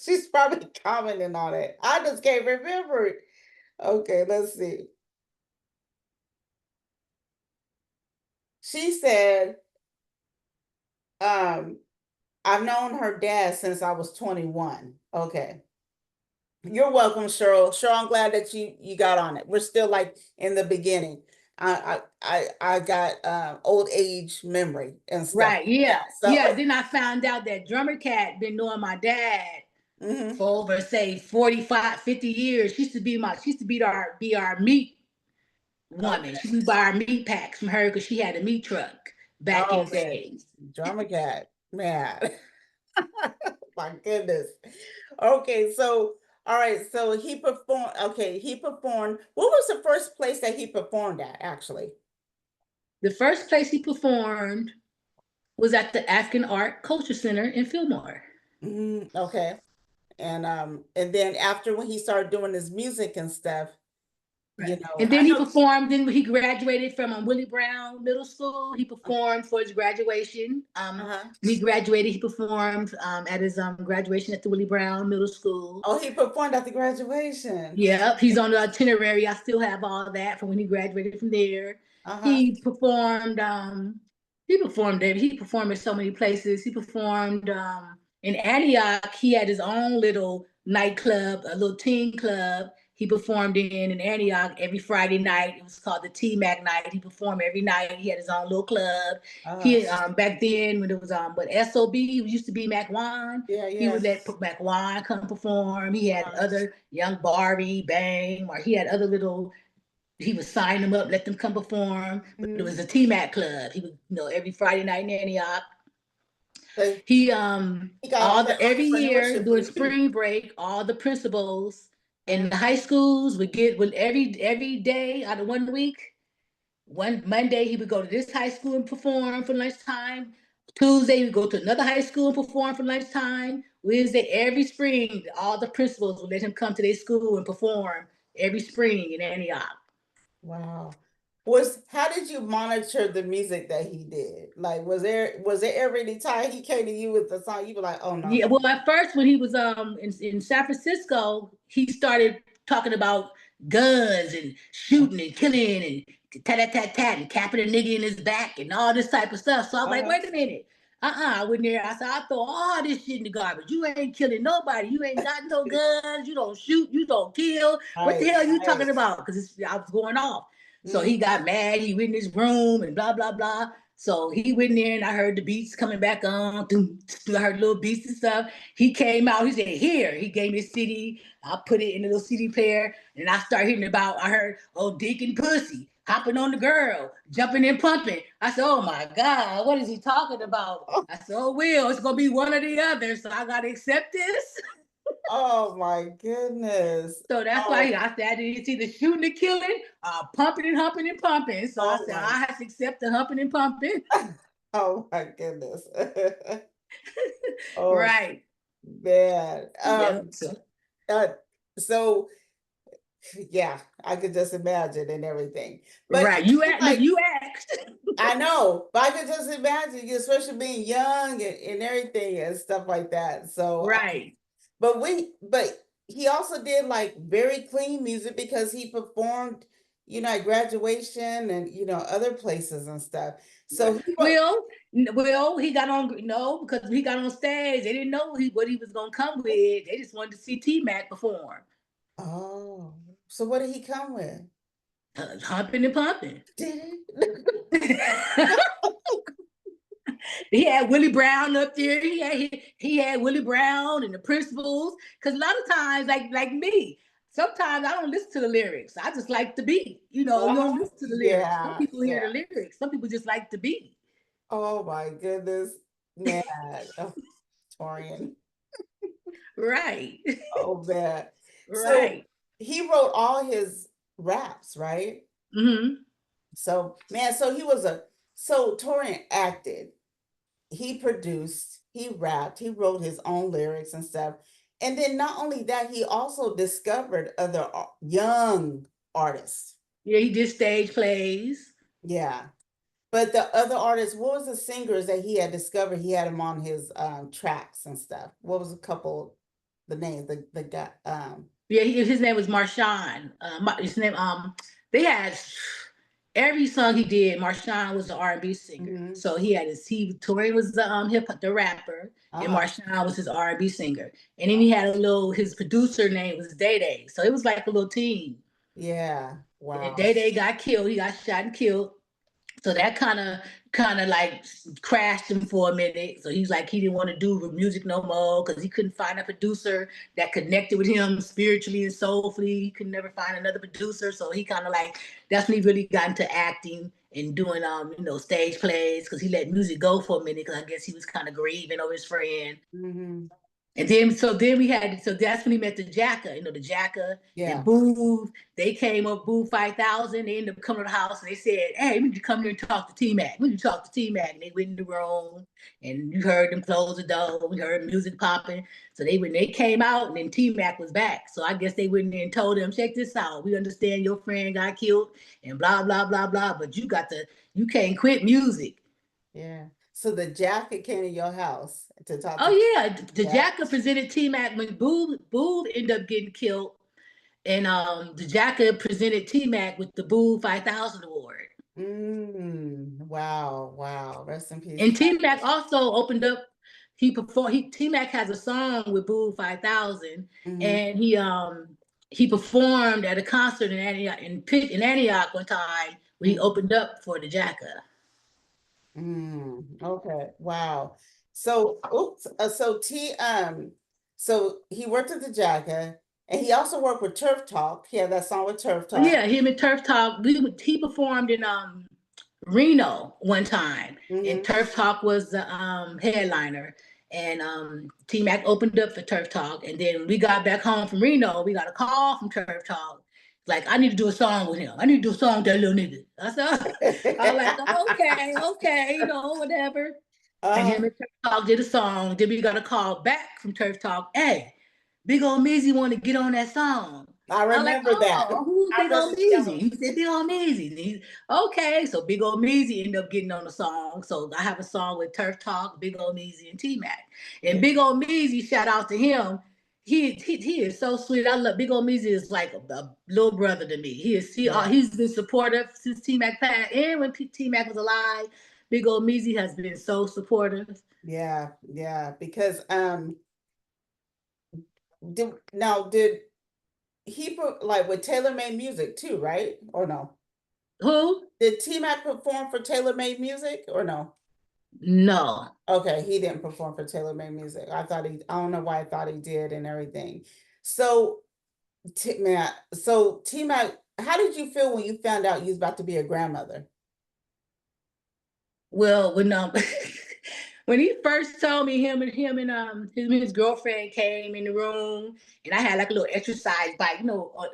[SPEAKER 1] She's probably commenting on it. I just can't remember it. Okay, let's see. She said, Um, I've known her dad since I was 21. Okay. You're welcome, Cheryl. Cheryl, I'm glad that you got on it. We're still like in the beginning. I got old age memory and stuff
[SPEAKER 2] Right.
[SPEAKER 1] like
[SPEAKER 2] Yeah.
[SPEAKER 1] that.
[SPEAKER 2] Yeah.
[SPEAKER 1] So
[SPEAKER 2] Then I found out that Drummer Cat been knowing my dad
[SPEAKER 1] mhm.
[SPEAKER 2] for over say 45, 50 years. She used to be our meat woman. She
[SPEAKER 1] Okay.
[SPEAKER 2] would buy our meat packs from her because she had a meat truck back in
[SPEAKER 1] Oh
[SPEAKER 2] the
[SPEAKER 1] man.
[SPEAKER 2] days.
[SPEAKER 1] Drama cat. Man. My goodness. Okay, so all right, so he performed. Okay, he performed. What was the first place that he performed at, actually?
[SPEAKER 2] The first place he performed was at the African Art Culture Center in Fillmore.
[SPEAKER 1] Okay. And then after when he started doing his music and stuff,
[SPEAKER 2] Right.
[SPEAKER 1] I
[SPEAKER 2] And then he
[SPEAKER 1] know.
[SPEAKER 2] performed, then when he graduated from Willie Brown Middle School, he performed for his graduation.
[SPEAKER 1] Uh-huh.
[SPEAKER 2] When he graduated, he performed at his graduation at the Willie Brown Middle School.
[SPEAKER 1] Oh, he performed at the graduation.
[SPEAKER 2] Yep, he's on the itinerary. I still have all that from when he graduated from there.
[SPEAKER 1] Uh-huh.
[SPEAKER 2] He performed, he performed in so many places. He performed in Antioch. He had his own little nightclub, a little teen club. He performed in Antioch every Friday night. It was called the T Mac night. He performed every night. He had his own little club.
[SPEAKER 1] Uh-huh.
[SPEAKER 2] He back then when it was but SOB used to be Mac One.
[SPEAKER 1] Yeah,
[SPEAKER 2] He
[SPEAKER 1] yeah.
[SPEAKER 2] would let Mac One come perform. He had
[SPEAKER 1] Uh-huh.
[SPEAKER 2] other young Barbie, Bang, or he had other little, he would sign them up, let them come perform. But it was
[SPEAKER 1] Mhm.
[SPEAKER 2] a T-Mac club. He would, every Friday night in Antioch.
[SPEAKER 1] So
[SPEAKER 2] He
[SPEAKER 1] he got all that
[SPEAKER 2] every year
[SPEAKER 1] entrepreneurship
[SPEAKER 2] during
[SPEAKER 1] from you.
[SPEAKER 2] spring break, all the principals
[SPEAKER 1] Uh,
[SPEAKER 2] in the high schools would get with every day out of 1 week. One Monday he would go to this high school and perform for lunchtime. Tuesday he would go to another high school and perform for lunchtime. Wednesday, every spring, all the principals would let him come to their school and perform every spring in Antioch.
[SPEAKER 1] wow. How did you monitor the music that he did? Like, was there every time he came to you with the song, you were like, oh no,
[SPEAKER 2] Yeah, well, at first when he was in San Francisco, he started talking about guns and
[SPEAKER 1] no.
[SPEAKER 2] shooting and killing and tat tat tat tat and capping a nigga in his back and all this type of stuff. So I was like,
[SPEAKER 1] Uh-huh.
[SPEAKER 2] wait a minute. I went there. I said, I throw all this shit in the garbage. You ain't killing nobody. You ain't got no guns. You don't shoot. You don't kill. What the
[SPEAKER 1] Right,
[SPEAKER 2] hell are you
[SPEAKER 1] right.
[SPEAKER 2] talking about? Because I was going off. So he
[SPEAKER 1] Mhm.
[SPEAKER 2] got mad. He went in his room and blah blah blah. So he went in there and I heard the beats coming back on. I heard little beats and stuff. He came out. He said, "Here." He gave me a CD. I put it in a little CD player, and I started hearing about. I heard, "Oh, Deacon Pussy hopping on the girl, jumping and pumping." I said, "Oh my God, what is he talking about?"
[SPEAKER 1] Oh,
[SPEAKER 2] I said, "Oh, Will, it's gonna be one or the other, so I gotta accept this."
[SPEAKER 1] oh my goodness.
[SPEAKER 2] So that's why
[SPEAKER 1] Oh,
[SPEAKER 2] I said it's either shooting or killing, pumping and humping and pumping. So I
[SPEAKER 1] oh
[SPEAKER 2] said
[SPEAKER 1] my,
[SPEAKER 2] I have to accept the humping and pumping.
[SPEAKER 1] oh my goodness. Oh
[SPEAKER 2] Right.
[SPEAKER 1] man.
[SPEAKER 2] Yeah. So
[SPEAKER 1] Uh, so yeah, I could just imagine and everything. But
[SPEAKER 2] right.
[SPEAKER 1] it
[SPEAKER 2] You
[SPEAKER 1] seems
[SPEAKER 2] asked. Look,
[SPEAKER 1] like
[SPEAKER 2] you asked.
[SPEAKER 1] I know, but I could just imagine, especially being young and everything and stuff like that. So,
[SPEAKER 2] Right.
[SPEAKER 1] but he also did like very clean music because he performed, at graduation and other places and stuff.
[SPEAKER 2] Right.
[SPEAKER 1] So he wrote.
[SPEAKER 2] Well, he got on no because he got on stage. They didn't know what he was gonna come with. They just wanted to see T Mac perform,
[SPEAKER 1] Oh, so what did he come with?
[SPEAKER 2] humping and pumping.
[SPEAKER 1] Did
[SPEAKER 2] He had Willie Brown up there. He had Willie Brown and the principals. Because a lot of times, like me, sometimes I don't listen to the lyrics. I just like the beat. You don't listen to the lyrics. Some
[SPEAKER 1] Yeah,
[SPEAKER 2] people hear
[SPEAKER 1] yeah.
[SPEAKER 2] the lyrics. Some people just like the beat.
[SPEAKER 1] Oh my goodness, man. Oh, Torian.
[SPEAKER 2] Right.
[SPEAKER 1] Oh man. So
[SPEAKER 2] Right.
[SPEAKER 1] he wrote all his raps, right?
[SPEAKER 2] Hmm.
[SPEAKER 1] So man, so Torian acted, he produced, he rapped, he wrote his own lyrics and stuff. And then not only that, he also discovered other young artists.
[SPEAKER 2] Yeah, he did stage plays.
[SPEAKER 1] Yeah. But the other artists, what was the singers that he had discovered? He had them on his tracks and stuff. What was a couple the names, the guy
[SPEAKER 2] Yeah, his name was Marshawn. His name they had every song he did, Marshawn was the R&B singer.
[SPEAKER 1] Mm-hmm.
[SPEAKER 2] So Tauren was the rapper, and
[SPEAKER 1] Uh-huh.
[SPEAKER 2] Marshawn was his R&B singer. And then he had his producer name was Day Day. So it was like a little team.
[SPEAKER 1] Yeah.
[SPEAKER 2] And
[SPEAKER 1] Wow.
[SPEAKER 2] Day Day got killed. He got shot and killed. So that kind of like crashed him for a minute. So he's like he didn't want to do music no more because he couldn't find a producer that connected with him spiritually and soulfully. He could never find another producer. So he kind of like that's when he really got into acting and doing stage plays because he let music go for a minute because I guess he was kind of grieving over his friend.
[SPEAKER 1] Mm-hmm.
[SPEAKER 2] And then that's when he met the Jacka, the Jacka and
[SPEAKER 1] Yeah.
[SPEAKER 2] Boo. They came up, Boo 5000. They ended up coming to the house and they said, "Hey, we need to come here and talk to T Mac. We need to talk to T Mac." And they went in the room and you heard them close the door. We heard music popping. So when they came out and then T Mac was back. So I guess they went in there and told them, "Check this out. We understand your friend got killed and blah, blah, blah, blah. But you can't quit music."
[SPEAKER 1] Yeah. So the jacket came to your house to talk
[SPEAKER 2] Oh
[SPEAKER 1] to.
[SPEAKER 2] yeah, the
[SPEAKER 1] Yeah.
[SPEAKER 2] Jacka presented T Mac when Boo ended up getting killed, and the Jacka presented T Mac with the Boo 5000 award.
[SPEAKER 1] Wow. Wow. Rest in peace.
[SPEAKER 2] And T Mac also opened up. He performed. T Mac has a song with Boo 5000,
[SPEAKER 1] Mm-hmm.
[SPEAKER 2] and he performed at a concert in Antioch one time where he opened up for the Jacka.
[SPEAKER 1] Okay. Wow. So, oops. So he worked at the Jacka, and he also worked with Turf Talk. He had that song with Turf Talk.
[SPEAKER 2] Yeah, him and Turf Talk. He performed in Reno one time, and
[SPEAKER 1] Mm-hmm.
[SPEAKER 2] Turf Talk was the headliner. And T Mac opened up for Turf Talk, and then we got back home from Reno. We got a call from Turf Talk, like I need to do a song with him. I need to do a song with that little nigga. I said, I was like, okay, whatever. And
[SPEAKER 1] uh,
[SPEAKER 2] him and Turf Talk did a song. Then we got a call back from Turf Talk. Hey, Big Old Mizzy want to get on that song.
[SPEAKER 1] I
[SPEAKER 2] I was like,
[SPEAKER 1] remember that.
[SPEAKER 2] oh, who's
[SPEAKER 1] I
[SPEAKER 2] Big
[SPEAKER 1] remember
[SPEAKER 2] Old
[SPEAKER 1] you telling
[SPEAKER 2] Meezy? He said Big Old Meezy. Okay, so Big Old Meezy ended up getting on the song. So I have a song with Turf Talk, Big Old Meezy, and T Mac.
[SPEAKER 1] me.
[SPEAKER 2] And
[SPEAKER 1] Yeah.
[SPEAKER 2] Big Old Meezy, shout out to him. He is so sweet. I love Big Old Meezy is like a little brother to me.
[SPEAKER 1] Yeah.
[SPEAKER 2] He's been supportive since T Mac passed, and when T Mac was alive. Big Old Meezy has been so supportive.
[SPEAKER 1] Yeah. Yeah. Because did he put like with Taylor Made Music too, right? Or no?
[SPEAKER 2] Who?
[SPEAKER 1] Did T Mac perform for Taylor Made Music or no?
[SPEAKER 2] No.
[SPEAKER 1] Okay, he didn't perform for Taylor Made Music. I don't know why I thought he did and everything. So, T Mac, how did you feel when you found out you was about to be a grandmother?
[SPEAKER 2] Well, when when he first told me his girlfriend came in the room and I had like a little exercise bike,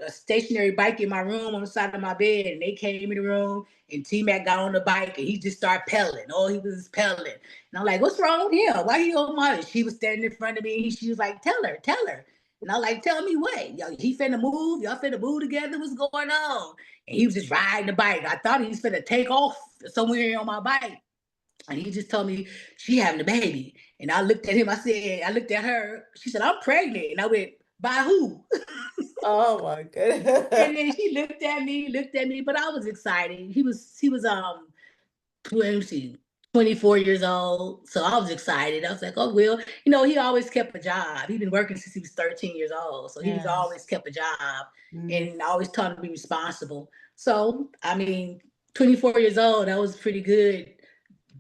[SPEAKER 2] a stationary bike in my room on the side of my bed, and they came in the room and T Mac got on the bike and he just started pedaling. Oh, he was pedaling. And I'm like, what's wrong with him? Why he on my? She was standing in front of me and she was like, tell her, tell her. And I was like, tell me what? He finna move, y'all finna move together, what's going on? And he was just riding the bike. I thought he was finna take off somewhere on my bike. And he just told me she having a baby. And I looked at him, I looked at her. She said, I'm pregnant. And I went, by who?
[SPEAKER 1] Oh my
[SPEAKER 2] And
[SPEAKER 1] goodness.
[SPEAKER 2] then she looked at me, but I was excited. He was 24 years old. So I was excited. I was like, oh well, he always kept a job. He'd been working since he was 13 years old. So he's
[SPEAKER 1] Yes.
[SPEAKER 2] always kept a job
[SPEAKER 1] Mhm.
[SPEAKER 2] and I always taught him to be responsible. So I mean, 24 years old, that was pretty good.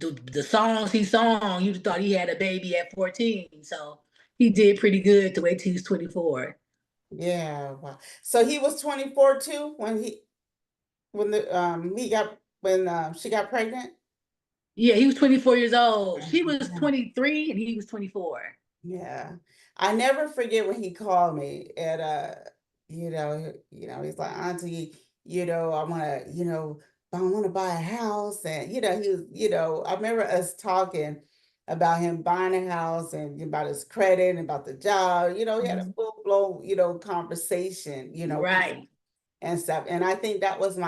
[SPEAKER 2] The songs he sung, you thought he had a baby at 14. So he did pretty good to wait till he's 24.
[SPEAKER 1] Yeah, wow. So he was 24 too when she got pregnant?
[SPEAKER 2] Yeah, he was 24 years old. She was 23 and he was 24.
[SPEAKER 1] Yeah. I never forget when he called me and he's like, Auntie, I wanna, I wanna buy a house. And he was, I remember us talking about him buying a house and about his credit and about the job. He had a
[SPEAKER 2] Mhm.
[SPEAKER 1] full-blown, conversation,
[SPEAKER 2] Right,
[SPEAKER 1] and stuff. And I think that was the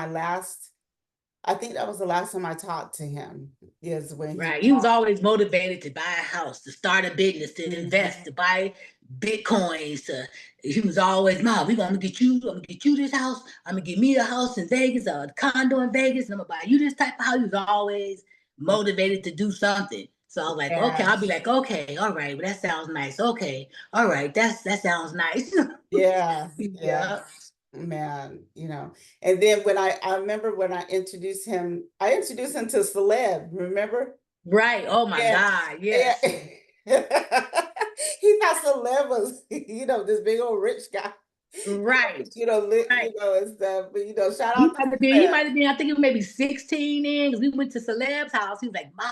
[SPEAKER 1] last time I talked to him, is when he
[SPEAKER 2] right. He was always motivated to buy a house, to start a business, to invest,
[SPEAKER 1] called.
[SPEAKER 2] to buy Bitcoins to, he was always, Mom, I'm gonna get you this house. I'm gonna get me a house in Vegas, a condo in Vegas, and I'm gonna buy you this type of house. He was always motivated to do something. So I was like, okay, I'll be
[SPEAKER 1] Yes.
[SPEAKER 2] like, okay, all right, well, that sounds nice. Okay, all right, that sounds nice.
[SPEAKER 1] Yeah. Yeah.
[SPEAKER 2] Yeah.
[SPEAKER 1] Man, and then when I remember when I introduced him to celeb, remember?
[SPEAKER 2] Right. Oh my
[SPEAKER 1] Yeah.
[SPEAKER 2] God.
[SPEAKER 1] Yeah.
[SPEAKER 2] Yes.
[SPEAKER 1] He thought celeb was, this big old rich guy.
[SPEAKER 2] Right. Right.
[SPEAKER 1] And stuff. But shout out to
[SPEAKER 2] He
[SPEAKER 1] celeb.
[SPEAKER 2] might have been, I think he was maybe 16 in, because we went to Celeb's house. He was like, Mom,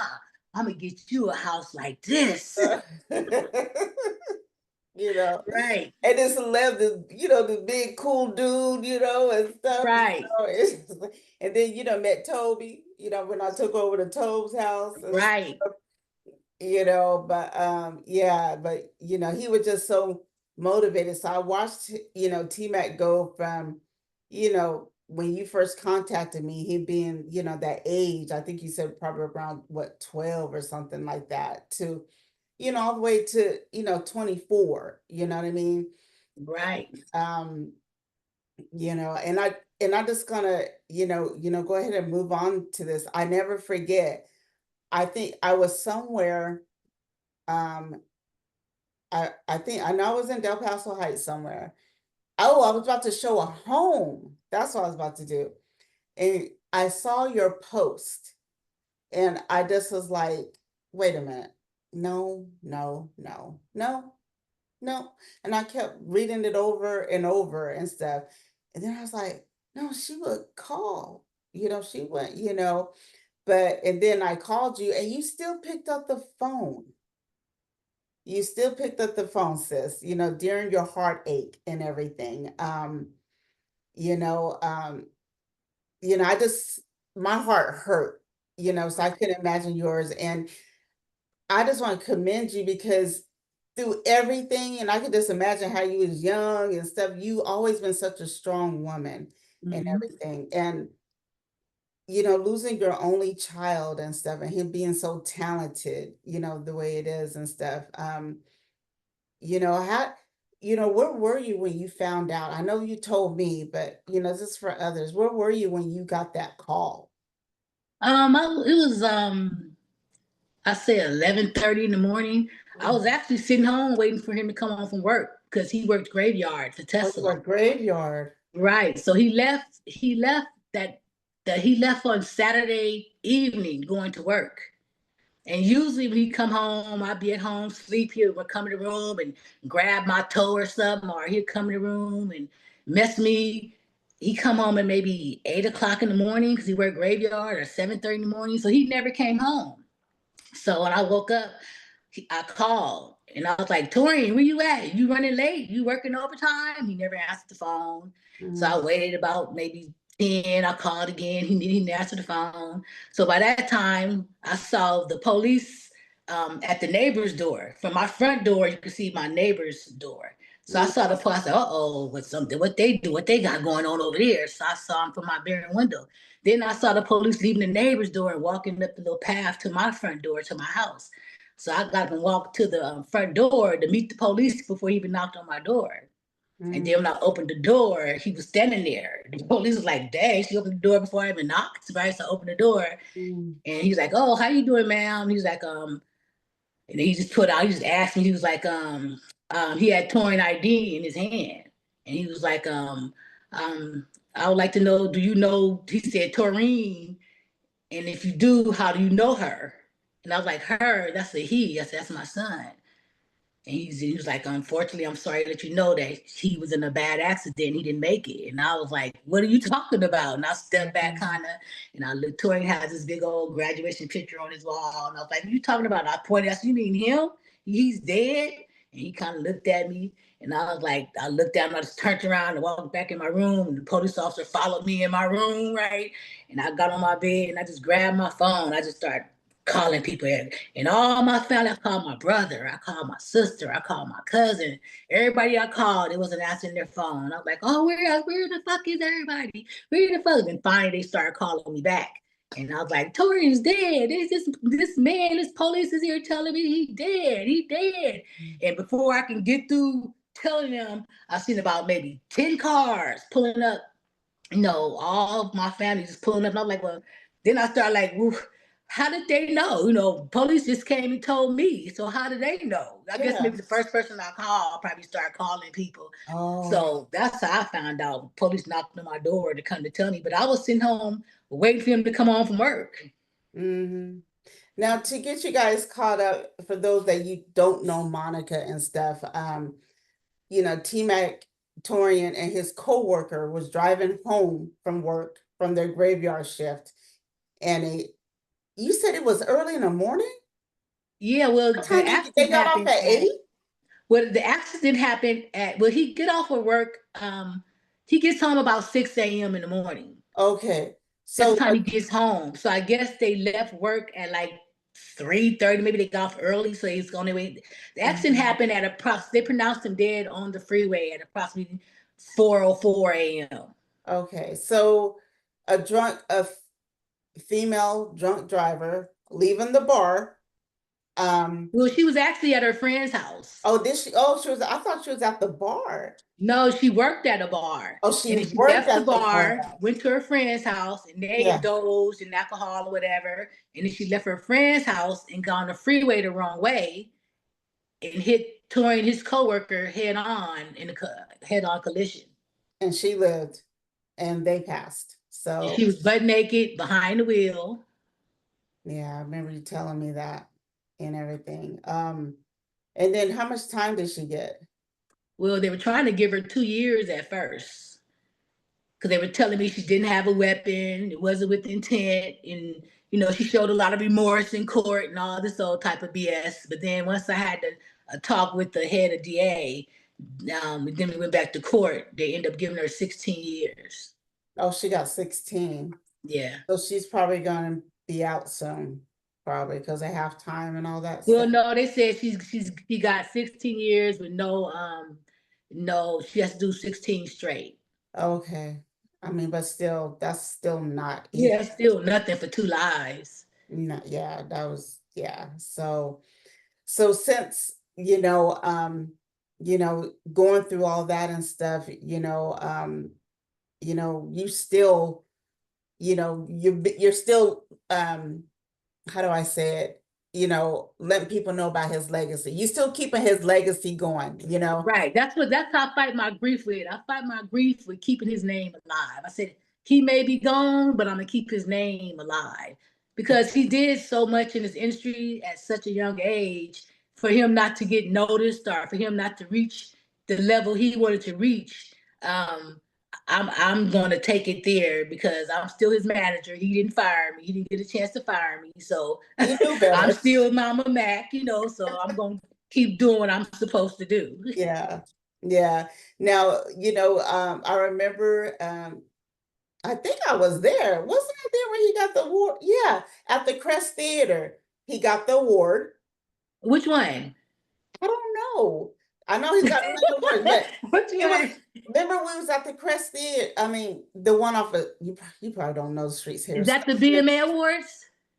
[SPEAKER 2] I'm gonna get you a house like this.
[SPEAKER 1] Uh, you know.
[SPEAKER 2] Right.
[SPEAKER 1] And then celeb, the big cool dude, and stuff.
[SPEAKER 2] Right.
[SPEAKER 1] And then met Toby, when I took over to Tobe's house and
[SPEAKER 2] Right.
[SPEAKER 1] stuff, but yeah, but he was just so motivated. So I watched, T Mac go from, when you first contacted me, he being, that age, I think you said probably around what, 12 or something like that, to all the way to 24, you know what I mean?
[SPEAKER 2] Right.
[SPEAKER 1] um and I just gonna go ahead and move on to this. I never forget, I think I was somewhere, um I think I know I was in Del Paso Heights somewhere. Oh, I was about to show a home. That's what I was about to do. And I saw your post, and I just was like, wait a minute. No, no, no, no, no. And I kept reading it over and over and stuff. And then I was like, no, she would call. She went, and then I called you and you still picked up the phone. You still picked up the phone, sis, during your heartache and everything. You know, um, I just, my heart hurt, so I couldn't imagine yours. And I just want to commend you because through everything, and I could just imagine how you was young and stuff, you always been such a strong woman and
[SPEAKER 2] Mhm.
[SPEAKER 1] everything. And losing your only child and stuff, and him being so talented, the way it is and stuff. How, where were you when you found out? I know you told me, but just for others, where were you when you got that call?
[SPEAKER 2] It was I say 11:30 in the morning. I was
[SPEAKER 1] Mhm.
[SPEAKER 2] actually sitting home waiting for him to come home from work because he worked graveyard for
[SPEAKER 1] Oh, you
[SPEAKER 2] Tesla.
[SPEAKER 1] were graveyard.
[SPEAKER 2] Right. So he left on Saturday evening going to work. And usually when he come home, I'd be at home, sleep. He would come in the room and grab my toe or something, or he'd come in the room and mess me. He come home at maybe 8 o'clock in the morning because he worked graveyard, or 7:30 in the morning. So he never came home. So when I woke up, I called and I was like, Torian, where you at? You running late? You working overtime? He never answered the phone. So I
[SPEAKER 1] Mhm.
[SPEAKER 2] waited about maybe 10. I called again. He didn't answer the phone. So by that time, I saw the police at the neighbor's door. From my front door, you could see my neighbor's door. So I
[SPEAKER 1] Mhm.
[SPEAKER 2] saw the police. I said, uh-oh, what they do, what they got going on over there. So I saw him from my bedroom window. Then I saw the police leaving the neighbor's door and walking up the little path to my front door to my house. So I got up and walked to the front door to meet the police before he even knocked on my door. And then when I opened the door, he was standing there. The police was like, dang, she opened the door before I even knocked. Right? So I opened the door
[SPEAKER 1] Mhm.
[SPEAKER 2] and he's like, oh, how you doing, ma'am? He's like, and he just he just asked me, he was like, he had Tauren ID in his hand. And he was like, um, I would like to know, do you know, he said, Taurine, and if you do, how do you know her? And I was like, her, that's a he. I said, that's my son. And he was like, unfortunately, I'm sorry to let you know that he was in a bad accident. He didn't make it. And I was like, what are you talking about? And I stepped back
[SPEAKER 1] Mhm.
[SPEAKER 2] kind of, and I looked, Torian has this big old graduation picture on his wall. And I was like, what are you talking about? And I pointed, I said, you mean him? He's dead? And he kind of looked at me. And I was like, I looked down, I just turned around and walked back in my room. And the police officer followed me in my room, right? And I got on my bed and I just grabbed my phone. I just started calling people and all my family. I called my brother, I called my sister, I called my cousin. Everybody I called, it wasn't answering their phone. I was like, oh, where the fuck is everybody? Where the fuck? And finally they started calling me back. And I was like, Torian's dead. There's this man, this police is here telling me he dead. He dead. And before I can get through telling them, I've seen about maybe 10 cars pulling up, all of my family just pulling up. And I'm like, well, then I start like, well, how did they know? Police just came and told me. So how did they know? I guess
[SPEAKER 1] Yeah.
[SPEAKER 2] maybe the first person I call, I'll probably start calling people.
[SPEAKER 1] Oh.
[SPEAKER 2] So that's how I found out. Police knocked on my door to come to tell me. But I was sitting home waiting for him to come home from work.
[SPEAKER 1] Mm-hmm. Now, to get you guys caught up, for those that you don't know Monica and stuff, T-Mac Torian and his co-worker was driving home from work from their graveyard shift, and you said it was early in the morning?
[SPEAKER 2] Yeah, well,
[SPEAKER 1] What
[SPEAKER 2] the
[SPEAKER 1] time they
[SPEAKER 2] accident
[SPEAKER 1] got off
[SPEAKER 2] happened
[SPEAKER 1] at
[SPEAKER 2] at
[SPEAKER 1] 8?
[SPEAKER 2] the accident happened at he get off of work. He gets home about 6 a.m. in the morning.
[SPEAKER 1] Okay.
[SPEAKER 2] That's
[SPEAKER 1] So,
[SPEAKER 2] the time he gets home. So I guess they left work at like 3:30. Maybe they got off early, so he's on their way. The accident happened at they pronounced him dead on the freeway at approximately 4:04 a.m.
[SPEAKER 1] okay. So a female drunk driver leaving the bar.
[SPEAKER 2] Well, she was actually at her friend's house.
[SPEAKER 1] Oh, did she? Oh, I thought she was at the bar.
[SPEAKER 2] No, she worked at a bar.
[SPEAKER 1] Oh, she
[SPEAKER 2] And then she
[SPEAKER 1] worked
[SPEAKER 2] left the
[SPEAKER 1] at the
[SPEAKER 2] bar,
[SPEAKER 1] bar.
[SPEAKER 2] went to her friend's house, and they
[SPEAKER 1] Yeah.
[SPEAKER 2] indulged in alcohol or whatever. And then she left her friend's house and got on the freeway the wrong way and hit Tori and his coworker head on in a head-on collision.
[SPEAKER 1] And she lived and they passed.
[SPEAKER 2] And
[SPEAKER 1] So,
[SPEAKER 2] she was butt naked behind the wheel.
[SPEAKER 1] yeah, I remember you telling me that and everything. And then how much time did she get?
[SPEAKER 2] Well, they were trying to give her 2 years at first because they were telling me she didn't have a weapon, it wasn't with intent, and she showed a lot of remorse in court and all this old type of BS. But then once I had a talk with the head of DA, then we went back to court. They ended up giving her 16 years.
[SPEAKER 1] Oh, she got 16.
[SPEAKER 2] Yeah.
[SPEAKER 1] So she's probably going to be out soon, probably because they have time and all that
[SPEAKER 2] Well,
[SPEAKER 1] stuff.
[SPEAKER 2] no, they said she got 16 years with no, she has to do 16 straight.
[SPEAKER 1] Okay. I mean, but still, that's still not easy.
[SPEAKER 2] Yeah, still nothing for 2 lives.
[SPEAKER 1] Yeah, that was, yeah. So since, going through all that and stuff, you still, you're still, how do I say it? Letting people know about his legacy. You still keeping his legacy going.
[SPEAKER 2] Right. That's how I fight my grief with. I fight my grief with keeping his name alive. I said he may be gone, but I'm gonna keep his name alive because he did so much in this industry at such a young age. For him not to get noticed or for him not to reach the level he wanted to reach, um, I'm gonna take it there because I'm still his manager. He didn't fire me. He didn't get a chance to fire me. So
[SPEAKER 1] He knew
[SPEAKER 2] I'm
[SPEAKER 1] better.
[SPEAKER 2] still Mama Mac, so I'm gonna keep doing what I'm supposed to do.
[SPEAKER 1] Yeah. Yeah. Now, I remember, I think I was there. Wasn't I there when he got the award? Yeah, at the Crest Theater. He got the award.
[SPEAKER 2] Which one?
[SPEAKER 1] I don't know. I know he's got many awards, but
[SPEAKER 2] Which
[SPEAKER 1] it was,
[SPEAKER 2] one?
[SPEAKER 1] remember when we was at the Crest Theater? I mean, the one off of, you probably don't know the streets here.
[SPEAKER 2] Is that the BMA Awards?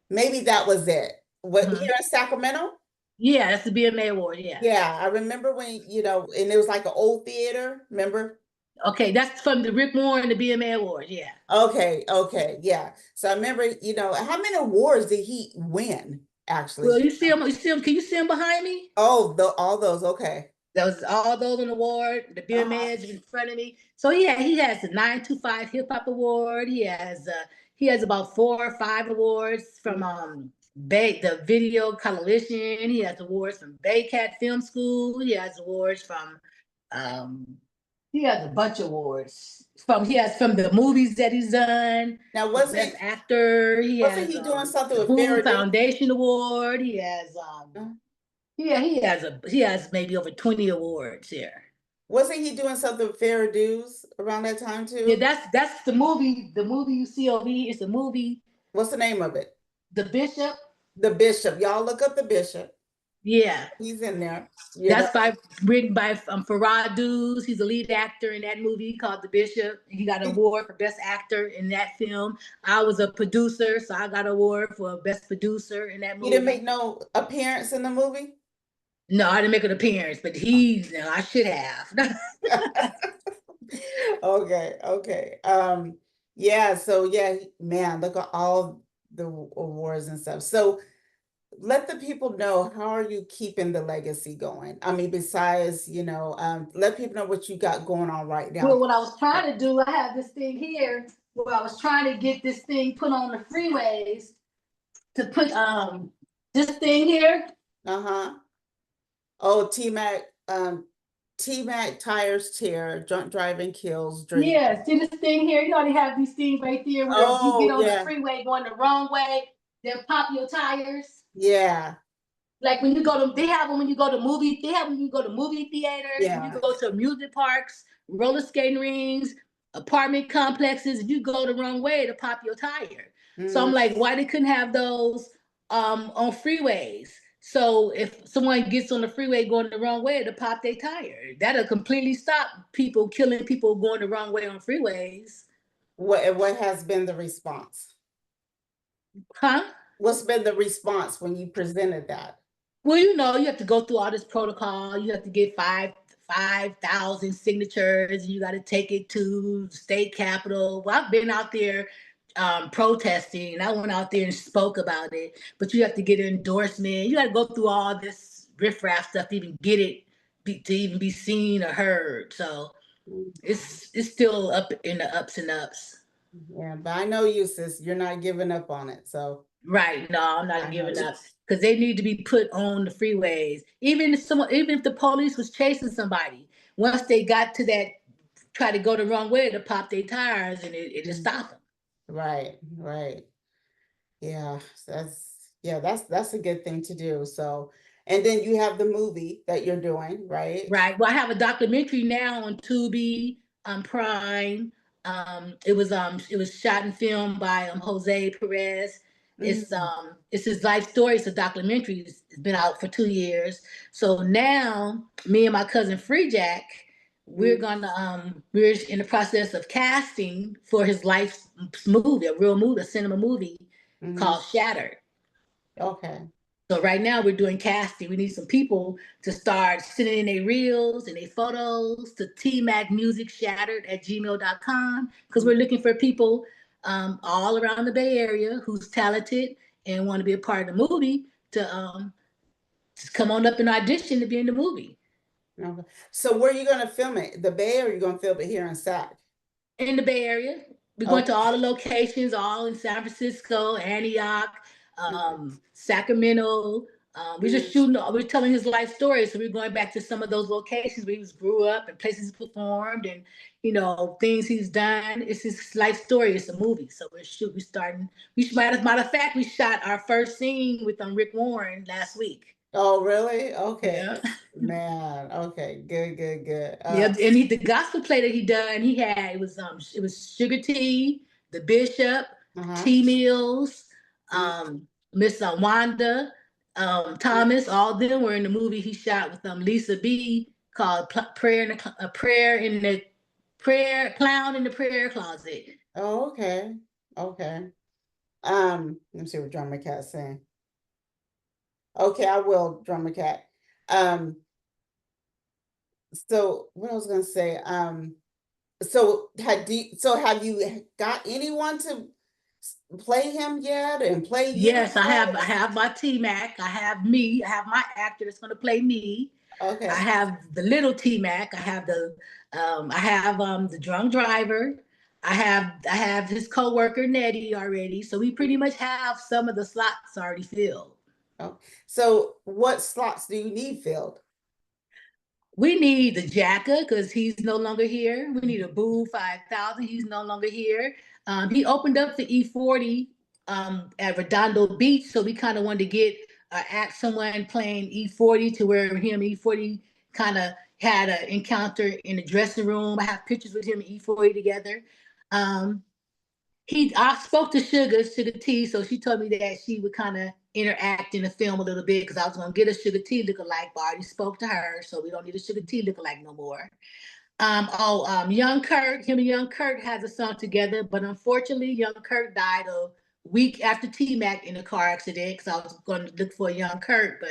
[SPEAKER 1] Maybe that was it. What,
[SPEAKER 2] Mhm.
[SPEAKER 1] here in Sacramento?
[SPEAKER 2] Yeah, that's the BMA Award. Yeah.
[SPEAKER 1] Yeah, I remember when, and it was like an old theater, remember?
[SPEAKER 2] Okay, that's from the Rick Warren, the BMA Award. Yeah.
[SPEAKER 1] Okay, yeah. So I remember, how many awards did he win,
[SPEAKER 2] Well,
[SPEAKER 1] actually?
[SPEAKER 2] you see him. You see him. Can you see him behind me?
[SPEAKER 1] Oh, all those, okay.
[SPEAKER 2] That was all those on the award. The BMA is in front of me. So yeah, he has the 925 Hip Hop Award. He has about 4 or 5 awards from the Video Coalition. He has awards from Baycat Film School. He has awards from um, he has a bunch of awards from the movies that he's done.
[SPEAKER 1] Now,
[SPEAKER 2] For Best Actor. He
[SPEAKER 1] wasn't
[SPEAKER 2] has
[SPEAKER 1] he doing something
[SPEAKER 2] the
[SPEAKER 1] with
[SPEAKER 2] Boone
[SPEAKER 1] Farrah?
[SPEAKER 2] Foundation Award. He has yeah, he has maybe over 20 awards here.
[SPEAKER 1] Wasn't he doing something with Farrah Dues around that time
[SPEAKER 2] Yeah,
[SPEAKER 1] too?
[SPEAKER 2] that's the movie. The movie you see over here is the movie
[SPEAKER 1] What's the name of it?
[SPEAKER 2] The Bishop.
[SPEAKER 1] The Bishop. Y'all look up The Bishop.
[SPEAKER 2] Yeah.
[SPEAKER 1] He's in there. You know,
[SPEAKER 2] That's written by Farad Duz. He's the lead actor in that movie called The Bishop. He got an
[SPEAKER 1] he,
[SPEAKER 2] award for best actor in that film. I was a producer, so I got an award for best producer in that
[SPEAKER 1] he didn't make
[SPEAKER 2] movie.
[SPEAKER 1] no appearance in the movie.
[SPEAKER 2] No, I didn't make an appearance, but no, I should have.
[SPEAKER 1] Okay, okay. Yeah, so yeah, man, look at all the awards and stuff. So let the people know, how are you keeping the legacy going? I mean, besides, let people know what you got going on right now.
[SPEAKER 2] Well, what I was trying to do, I have this thing here where I was trying to get this thing put on the freeways to put this thing here.
[SPEAKER 1] Uh-huh. Oh, T-Mac tires tear, drunk driving kills, drinking.
[SPEAKER 2] Yeah, see this thing here? You know, they have these things right there where if you get
[SPEAKER 1] Oh,
[SPEAKER 2] on the
[SPEAKER 1] yeah.
[SPEAKER 2] freeway going the wrong way, they'll pop your tires.
[SPEAKER 1] Yeah.
[SPEAKER 2] Like when you go to, they have them when you go to movie, they have them when you go to movie theaters, when you
[SPEAKER 1] Yeah.
[SPEAKER 2] go to amusement parks, roller skating rings, apartment complexes, if you go the wrong way to pop your tire. So
[SPEAKER 1] Mm,
[SPEAKER 2] I'm like, why they couldn't have those on freeways? So if someone gets on the freeway going the wrong way to pop their tire, that'll completely stop people killing people going the wrong way on freeways.
[SPEAKER 1] what has been the response?
[SPEAKER 2] Huh?
[SPEAKER 1] What's been the response when you presented that?
[SPEAKER 2] Well, you have to go through all this protocol. You have to get 5,000 signatures. You got to take it to the state capitol. Well, I've been out there protesting, and I went out there and spoke about it. But you have to get an endorsement. You got to go through all this riffraff stuff to even get it to even be seen or heard. So
[SPEAKER 1] Mm,
[SPEAKER 2] it's still up in the ups and ups.
[SPEAKER 1] yeah, but I know you, sis. You're not giving up on it. So
[SPEAKER 2] Right. No, I'm not
[SPEAKER 1] I know
[SPEAKER 2] giving
[SPEAKER 1] you.
[SPEAKER 2] up because they need to be put on the freeways. Even if the police was chasing somebody, once they got to that, try to go the wrong way to pop their tires and it just
[SPEAKER 1] Mm,
[SPEAKER 2] stop them.
[SPEAKER 1] right, right. Yeah, that's a good thing to do. So, and then you have the movie that you're doing, right?
[SPEAKER 2] Right. Well, I have a documentary now on Tubi, Prime. It was shot and filmed by Jose Perez.
[SPEAKER 1] Mm,
[SPEAKER 2] It's his life story. It's a documentary. It's been out for 2 years. So now me and my cousin Free Jack,
[SPEAKER 1] mm,
[SPEAKER 2] we're in the process of casting for his life movie, a real movie, a cinema movie
[SPEAKER 1] mm.
[SPEAKER 2] called Shattered.
[SPEAKER 1] Okay.
[SPEAKER 2] So right now we're doing casting. We need some people to start sending in their reels and their photos to tmac@gmail.com because we're looking for people all around the Bay Area who's talented and want to be a part of the movie to come on up and audition to be in the movie.
[SPEAKER 1] Okay. So where are you going to film it? The Bay, or are you going to film it here in Sac?
[SPEAKER 2] In the Bay Area. We're going to
[SPEAKER 1] Okay.
[SPEAKER 2] all the locations, all in San Francisco, Antioch,
[SPEAKER 1] Mm,
[SPEAKER 2] Sacramento. We're just
[SPEAKER 1] mm.
[SPEAKER 2] shooting. We're telling his life story, so we're going back to some of those locations where he grew up and places he performed, and things he's done. It's his life story. It's a movie, so we're starting. Matter of fact, we shot our first scene with Rick Warren last week.
[SPEAKER 1] Oh, really? Okay.
[SPEAKER 2] Yeah.
[SPEAKER 1] Man, okay. Good, good, good.
[SPEAKER 2] Yeah, and the gospel play that he done, he had it was Sugar T, the Bishop,
[SPEAKER 1] Uh-huh.
[SPEAKER 2] T Mills,
[SPEAKER 1] Mm.
[SPEAKER 2] Miss Wanda,
[SPEAKER 1] Mm.
[SPEAKER 2] Thomas. All of them were in the movie he shot with Lisa B called Prayer Clown in the Prayer Closet.
[SPEAKER 1] Oh, okay. Okay. Let me see what Drummer Cat's saying. Okay, I will, Drummer Cat. Um, so what I was gonna say, so have you got anyone to play him yet and play you
[SPEAKER 2] Yes, I
[SPEAKER 1] yet?
[SPEAKER 2] have. I have my T Mac. I have me. I have my actor that's going to play me. I
[SPEAKER 1] Okay.
[SPEAKER 2] have the little T Mac. I have the drunk driver. I have his co-worker Nettie already. So we pretty much have some of the slots already filled.
[SPEAKER 1] Oh, so what slots do you need filled?
[SPEAKER 2] We need the Jacka because he's no longer here. We need a Boo 5000. He's no longer here. He opened up the E40 at Redondo Beach, so we kind of wanted to get at someone playing E40 to where him and E40 kind of had an encounter in the dressing room. I have pictures with him and E40 together. Um, I spoke to Sugar T, so she told me that she would kind of interact in the film a little bit because I was gonna get a Sugar T lookalike, but I already spoke to her, so we don't need a Sugar T lookalike no more. Young Kirk, him and Young Kirk has a song together, but unfortunately, Young Kirk died a week after T Mac in a car accident because I was going to look for a Young Kirk, but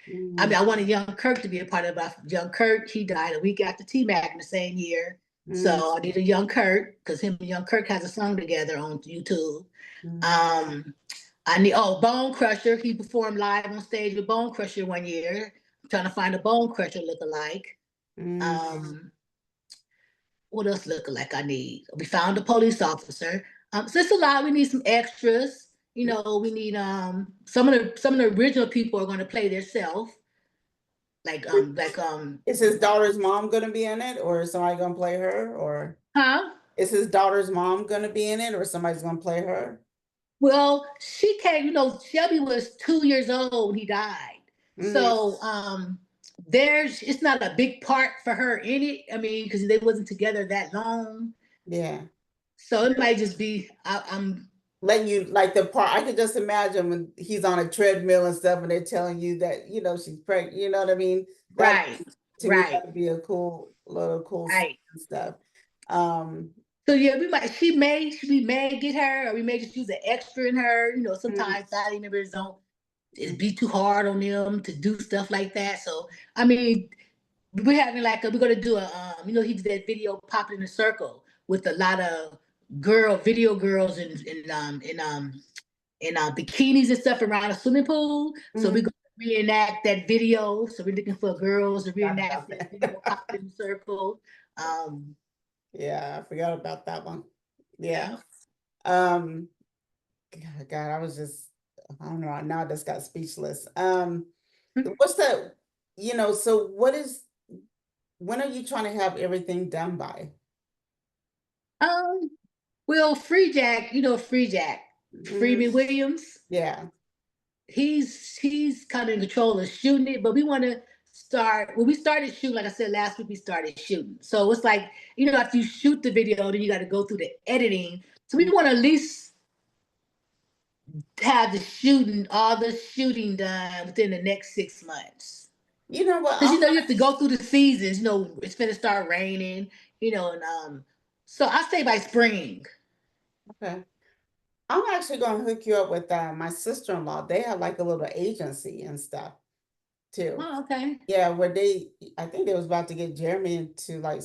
[SPEAKER 2] I mean,
[SPEAKER 1] Mm,
[SPEAKER 2] I wanted Young Kirk to be a part of it. Young Kirk, he died a week after T Mac in the same year.
[SPEAKER 1] mm,
[SPEAKER 2] So I need a Young Kirk because him and Young Kirk has a song together on YouTube.
[SPEAKER 1] mm,
[SPEAKER 2] Um, Bone Crusher. He performed live on stage with Bone Crusher one year. I'm trying to find a Bone Crusher lookalike.
[SPEAKER 1] mm.
[SPEAKER 2] Um, what else lookalike I need? We found a police officer. So it's a lot. We need some extras. You know, we need some of the original people are going to play themselves.
[SPEAKER 1] Is his daughter's mom gonna be in it, or is somebody gonna play her, or
[SPEAKER 2] Huh?
[SPEAKER 1] is his daughter's mom gonna be in it, or somebody's gonna play her?
[SPEAKER 2] Well, she came, Shelby was 2 years old when he died.
[SPEAKER 1] Mm,
[SPEAKER 2] So it's not a big part for her in it. I mean, because they wasn't together that long.
[SPEAKER 1] yeah.
[SPEAKER 2] So it might just be I'm
[SPEAKER 1] Letting you like the part, I could just imagine when he's on a treadmill and stuff, and they're telling you that, she's pregnant, you know what I mean? That
[SPEAKER 2] right,
[SPEAKER 1] to me, that
[SPEAKER 2] right,
[SPEAKER 1] would be a cool scene
[SPEAKER 2] right.
[SPEAKER 1] and stuff. Um,
[SPEAKER 2] So yeah, we may get her, or we may just use an extra in her.
[SPEAKER 1] mm,
[SPEAKER 2] Sometimes family members don't
[SPEAKER 1] mm,
[SPEAKER 2] be too hard on them to do stuff like that. So I mean, we're gonna do he did that video Pop in a Circle with a lot of video girls in bikinis and stuff around a swimming pool. So we're
[SPEAKER 1] mm,
[SPEAKER 2] gonna reenact that video. So we're looking for girls to
[SPEAKER 1] forgot
[SPEAKER 2] reenact
[SPEAKER 1] about
[SPEAKER 2] that
[SPEAKER 1] that.
[SPEAKER 2] video Pop in a Circle. Um,
[SPEAKER 1] Yeah, I forgot about that one. Yeah.
[SPEAKER 2] yeah.
[SPEAKER 1] Um, God, I was just, I don't know, now I just got speechless. What's the, so when are you trying to have everything done by?
[SPEAKER 2] Um, well, Free Jack,
[SPEAKER 1] Mhm.
[SPEAKER 2] Freeman Williams.
[SPEAKER 1] Yeah.
[SPEAKER 2] He's kind of in control of shooting it, but we want to start when we started shooting. Like I said last week, we started shooting. So it's like after you shoot the video, then you got to go through the editing. So we
[SPEAKER 1] Mm.
[SPEAKER 2] want to at least have all the shooting done within the next 6 months.
[SPEAKER 1] You know what?
[SPEAKER 2] Because you have to go through the seasons. It's gonna start raining. And so I say by spring.
[SPEAKER 1] Okay. I'm actually going to hook you up with my sister-in-law. They have like a little agency and stuff too.
[SPEAKER 2] Oh, okay.
[SPEAKER 1] Yeah, I think they was about to get Jeremy into like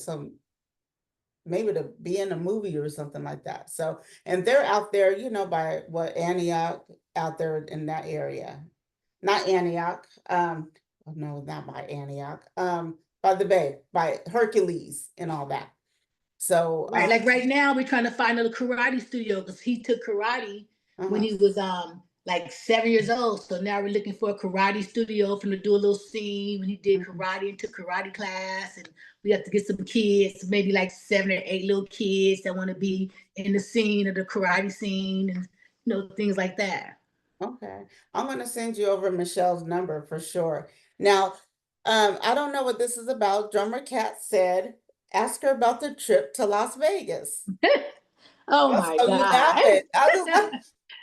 [SPEAKER 1] maybe to be in a movie or something like that. So, and they're out there, by what Antioch, out there in that area. Not Antioch. Oh, no, not by Antioch. By the Bay, by Hercules and all that. So,
[SPEAKER 2] Right. Like right now, we're trying to find a karate studio because he took karate when
[SPEAKER 1] uh-huh.
[SPEAKER 2] he was like 7 years old. So now we're looking for a karate studio for him to do a little scene when he did
[SPEAKER 1] Mhm.
[SPEAKER 2] karate and took karate class. And we have to get some kids, maybe like 7 or 8 little kids that want to be in the scene of the karate scene and things like that.
[SPEAKER 1] Okay. I'm going to send you over Michelle's number for sure. Now, I don't know what this is about. Drummer Cat said, ask her about the trip to Las Vegas.
[SPEAKER 2] Oh
[SPEAKER 1] I
[SPEAKER 2] my
[SPEAKER 1] saw you
[SPEAKER 2] God.
[SPEAKER 1] laughing.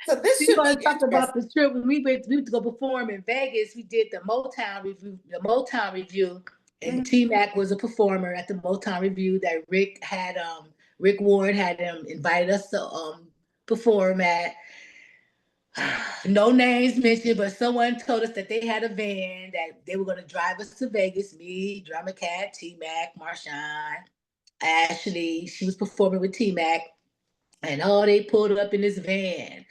[SPEAKER 1] So this
[SPEAKER 2] You
[SPEAKER 1] should
[SPEAKER 2] want
[SPEAKER 1] be
[SPEAKER 2] to talk
[SPEAKER 1] interesting.
[SPEAKER 2] about the trip when we went to go perform in Vegas? We did the Motown review, and
[SPEAKER 1] Mhm.
[SPEAKER 2] T Mac was a performer at the Motown review that Rick Ward had invited us to perform at. No names mentioned, but someone told us that they had a van that they were going to drive us to Vegas. Me, Drummer Cat, T Mac, Marshawn, Ashley. She was performing with T Mac, and they pulled up in this van.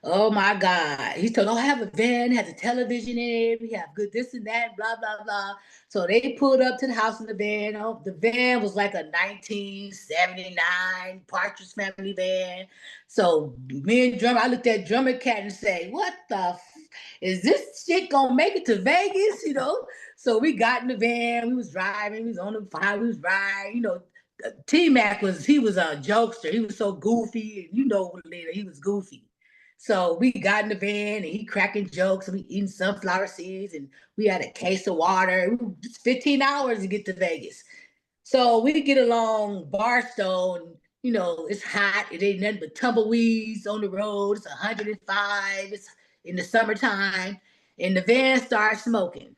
[SPEAKER 2] Oh my God. He told, oh, I have a van, has a television in it. We have good this and that, blah, blah, blah. So they pulled up to the house in the van. Oh, the van was like a 1979 Partridge Family van. So I looked at Drummer Cat and say, what the is this shit gonna make it to Vegas? So we got in the van, we was driving, we was on the fire, we was riding, T Mac he was a jokester. He was so goofy, and later he was goofy. So we got in the van and he cracking jokes and we eating sunflower seeds and we had a case of water. It's 15 hours to get to Vegas. So we get along Barstow and it's hot. It ain't nothing but tumbleweeds on the road. It's 105. in the summertime, and the van starts smoking.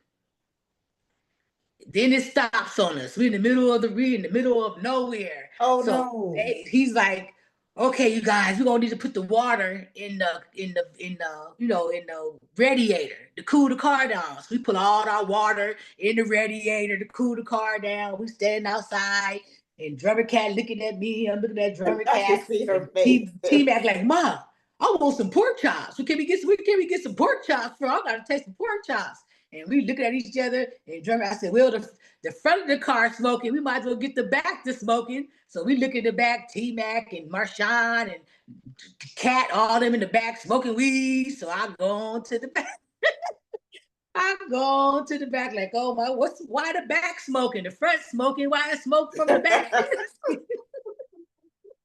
[SPEAKER 2] Then it stops on us. We in the middle of nowhere.
[SPEAKER 1] Oh
[SPEAKER 2] So
[SPEAKER 1] no.
[SPEAKER 2] he's like, okay, you guys, we're gonna need to put the water in the radiator to cool the car down. So we put all our water in the radiator to cool the car down. We standing outside and drummer cat looking at me. I'm looking at drummer
[SPEAKER 1] I can
[SPEAKER 2] cat
[SPEAKER 1] see her
[SPEAKER 2] and
[SPEAKER 1] face.
[SPEAKER 2] T Mac like, Mom, I want some pork chops. So can we get some pork chops from? I gotta taste some pork chops. And we looking at each other, and drummer, I said, well, the front of the car smoking, we might as well get the back to smoking. So we look at the back, T-Mac and Marshawn and Cat, all them in the back smoking weed. So I go on to the back. I go to the back like, oh my, why the back smoking? The front smoking, why the smoke from the back?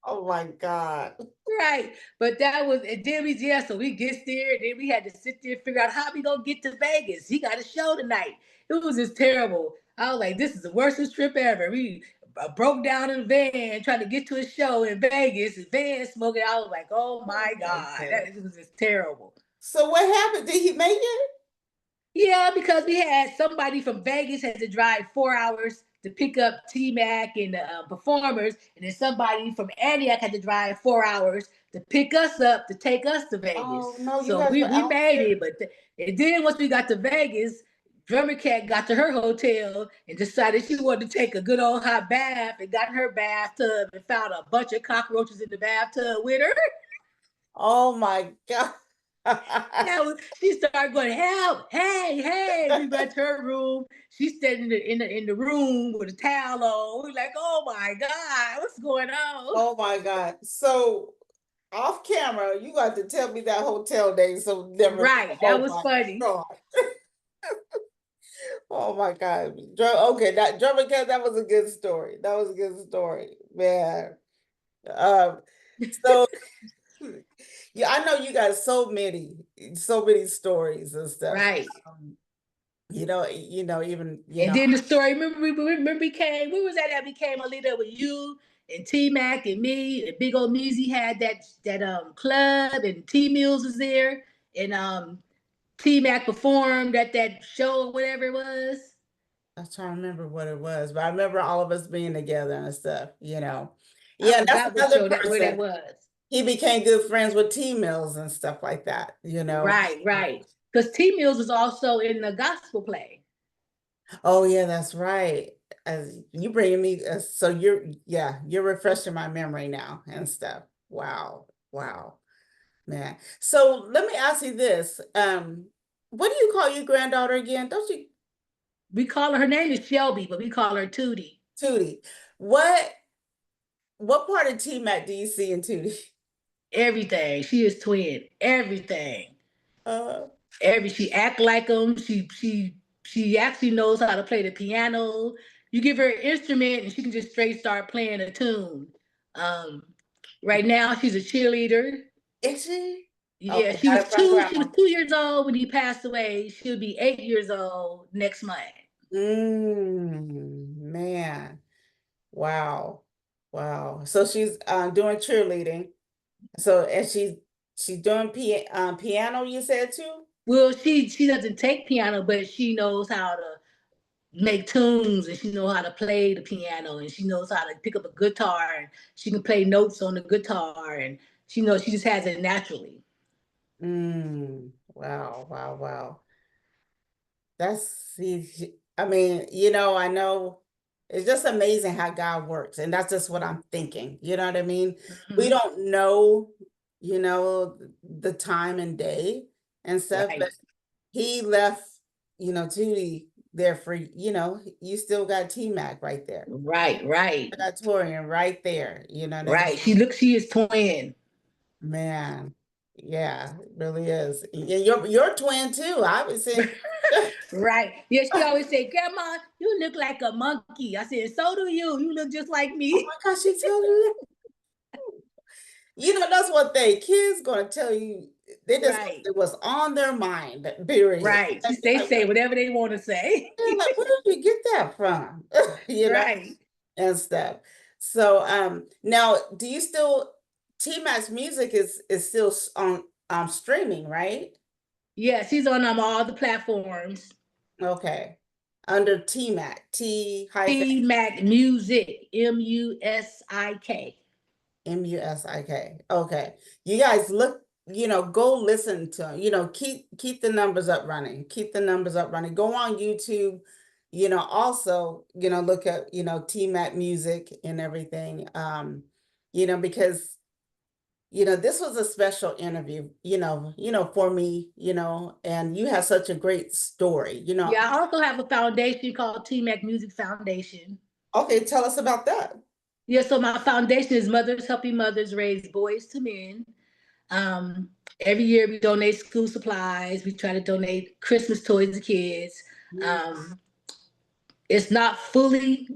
[SPEAKER 1] Oh my God.
[SPEAKER 2] Right. But that was, and then so we get there, and then we had to sit there and figure out how we gonna get to Vegas. He got a show tonight. It was just terrible. I was like, this is the worst trip ever. We broke down in a van trying to get to a show in Vegas, and van smoking. I was like, oh my God, it was just terrible.
[SPEAKER 1] So what happened? Did he make it?
[SPEAKER 2] Yeah, because we had somebody from Vegas had to drive 4 hours to pick up T Mac and the performers, and then somebody from Antioch had to drive 4 hours to pick us up to take us to Vegas.
[SPEAKER 1] Oh no, you
[SPEAKER 2] So
[SPEAKER 1] guys were
[SPEAKER 2] we
[SPEAKER 1] out
[SPEAKER 2] made
[SPEAKER 1] there.
[SPEAKER 2] it, but and then once we got to Vegas, Drummer Cat got to her hotel and decided she wanted to take a good old hot bath, and got in her bathtub and found a bunch of cockroaches in the bathtub with her.
[SPEAKER 1] Oh my God.
[SPEAKER 2] She started going, help, hey, hey. We went to her room. She's standing in the room with a towel on. We're like, oh my God, what's going on?
[SPEAKER 1] Oh my God. So off camera, you got to tell me that hotel name so never.
[SPEAKER 2] Right. That
[SPEAKER 1] Oh
[SPEAKER 2] was
[SPEAKER 1] my
[SPEAKER 2] funny.
[SPEAKER 1] God. Oh my God. Okay, that drummer cat, that was a good story. That was a good story, man. Um, so yeah, I know you got so many stories and stuff.
[SPEAKER 2] Right.
[SPEAKER 1] Um, even
[SPEAKER 2] And then the story, remember we came, where was that we came a leader with you and T Mac and me, and Big Old Measy had that club, and T Mills was there, and T Mac performed at that show or whatever it was.
[SPEAKER 1] I'm trying to remember what it was, but I remember all of us being together and stuff,
[SPEAKER 2] I
[SPEAKER 1] Yeah, that's
[SPEAKER 2] forgot what
[SPEAKER 1] another
[SPEAKER 2] show that where that
[SPEAKER 1] person.
[SPEAKER 2] was.
[SPEAKER 1] He became good friends with T Mills and stuff like that.
[SPEAKER 2] Right, right. Because T Mills was also in the gospel play.
[SPEAKER 1] Oh yeah, that's right. As you bringing me, so you're refreshing my memory now and stuff. Wow, wow, man. So let me ask you this. What do you call your granddaughter again? Don't you,
[SPEAKER 2] We call her name is Shelby, but we call her Tootie.
[SPEAKER 1] Tootie? What part of T-Mac do you see in Tootie?
[SPEAKER 2] Everything. She is twin. Everything.
[SPEAKER 1] Uh,
[SPEAKER 2] She act like them. She actually knows how to play the piano. You give her an instrument and she can just straight start playing a tune. Um, right now she's a cheerleader.
[SPEAKER 1] is she?
[SPEAKER 2] Yeah,
[SPEAKER 1] Okay, got it from
[SPEAKER 2] She was
[SPEAKER 1] grandma.
[SPEAKER 2] 2 years old when he passed away. She'll be 8 years old next month.
[SPEAKER 1] Man. Wow. Wow. So she's doing cheerleading. So and she's doing piano, you said too?
[SPEAKER 2] Well, she doesn't take piano, but she knows how to make tunes, and she knows how to play the piano, and she knows how to pick up a guitar, and she can play notes on the guitar, and she knows she just has it naturally.
[SPEAKER 1] Wow, wow, wow. That's see, I mean, I know it's just amazing how God works, and that's just what I'm thinking. You know what I mean? We
[SPEAKER 2] Mm-hmm.
[SPEAKER 1] don't know, the time and day and stuff, but
[SPEAKER 2] Right,
[SPEAKER 1] he left, Tootie there for, you still got T-Mac right there.
[SPEAKER 2] right, right,
[SPEAKER 1] I got Torian right there, you know what I mean?
[SPEAKER 2] right. She is twin.
[SPEAKER 1] Man, yeah, it really is. And you're twin too, obviously.
[SPEAKER 2] Right. Yeah, she always say, Grandma, you look like a monkey. I said, so do you. You look just like
[SPEAKER 1] Oh
[SPEAKER 2] me.
[SPEAKER 1] my gosh, she told you that. That's what kids gonna tell you. They just
[SPEAKER 2] Right,
[SPEAKER 1] it was on their mind, period.
[SPEAKER 2] right. They say whatever they want to say.
[SPEAKER 1] They're like, where did you get that from? You know,
[SPEAKER 2] Right.
[SPEAKER 1] and stuff. So now do you still T Mac's music is still on streaming, right?
[SPEAKER 2] Yes, he's on all the platforms.
[SPEAKER 1] Okay. Under T-Mac, T hyphen
[SPEAKER 2] T Mac Music, Music.
[SPEAKER 1] Music. Okay. You guys look, go listen to him. Keep the numbers up running. Keep the numbers up running. Go on YouTube, also, look at, T-Mac Music and everything. Because this was a special interview, for me, and you have such a great story.
[SPEAKER 2] Yeah, I also have a foundation called T Mac Music Foundation.
[SPEAKER 1] Okay, tell us about that.
[SPEAKER 2] Yeah, so my foundation is Mothers Helping Mothers Raise Boys to Men. Um, every year we donate school supplies. We try to donate Christmas toys to kids.
[SPEAKER 1] Mm.
[SPEAKER 2] Um, it's not fully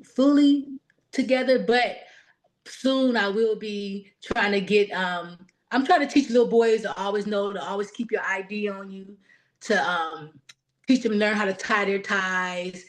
[SPEAKER 2] together, but soon I will be trying to get. I'm trying to teach little boys to always know to always keep your ID on you, to teach them learn how to tie their ties,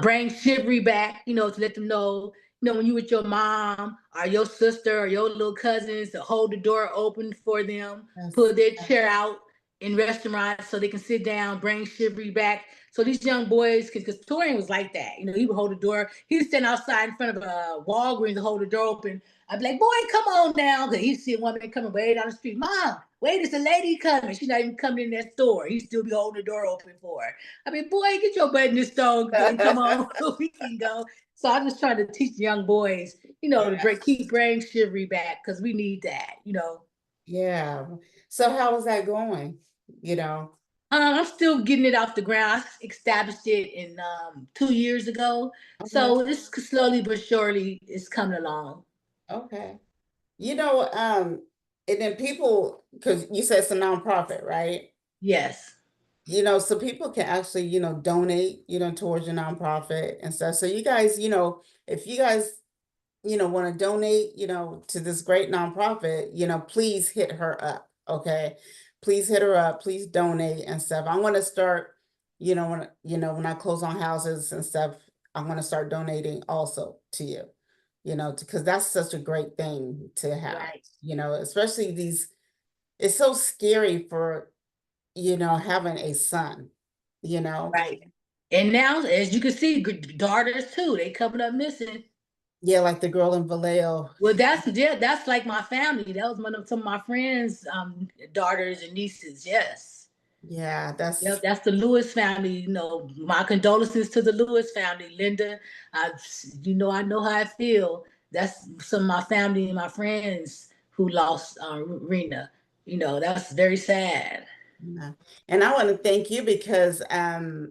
[SPEAKER 2] bring chivalry back, to let them know, when you with your mom or your sister or your little cousins, to hold the door open for them,
[SPEAKER 1] Yes.
[SPEAKER 2] put their chair out in restaurants so they can sit down, bring chivalry back. So these young boys, because Tauren was like that, he would hold the door. He'd stand outside in front of a Walgreens and hold the door open. I'd be like, boy, come on now. Because he'd see a woman coming way down the street. Mom, wait, it's a lady coming. She's not even coming in that store. He'd still be holding the door open for her. I mean, boy, get your butt in this stove and come on, we can go. So I'm just trying to teach young boys, to keep bring chivalry back because we need that.
[SPEAKER 1] Yeah. So how is that going? You know,
[SPEAKER 2] I'm still getting it off the ground. I established it in 2 years ago,
[SPEAKER 1] okay,
[SPEAKER 2] so it's slowly but surely it's coming along.
[SPEAKER 1] okay. You know, and then people, because you said it's a nonprofit, right?
[SPEAKER 2] Yes,
[SPEAKER 1] So people can actually, donate, towards your nonprofit and stuff. So you guys, if you guys, want to donate, to this great nonprofit, please hit her up. Okay. Please hit her up. Please donate and stuff. I want to start, when I close on houses and stuff, I want to start donating also to you, because that's such a great thing to have,
[SPEAKER 2] right,
[SPEAKER 1] especially it's so scary for, having a son, you know.
[SPEAKER 2] right. And now, as you can see, daughters too, they coming up missing.
[SPEAKER 1] Yeah, like the girl in Vallejo.
[SPEAKER 2] Well, that's like my family. That was some of my friends' daughters and nieces. Yes.
[SPEAKER 1] Yeah, that's
[SPEAKER 2] Yep, that's the Lewis family. My condolences to the Lewis family. Linda, I, I know how I feel. That's some of my family and my friends who lost Rena. That's very sad.
[SPEAKER 1] yeah. And I want to thank you because my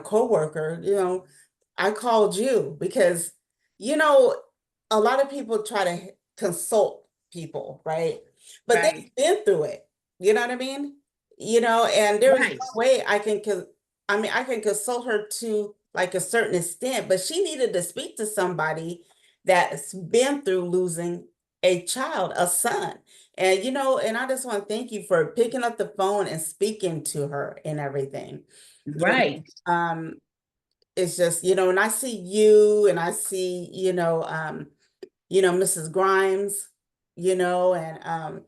[SPEAKER 1] coworker, I called you because you know a lot of people try to consult people, right? But they've
[SPEAKER 2] Right,
[SPEAKER 1] been through it. You know what I mean? And there is
[SPEAKER 2] right,
[SPEAKER 1] no way I can consult her to like a certain extent, but she needed to speak to somebody that's been through losing a child, a son. And and I just want to thank you for picking up the phone and speaking to her and everything. You
[SPEAKER 2] right.
[SPEAKER 1] it's just, and I see you and I see, Mrs. Grimes, and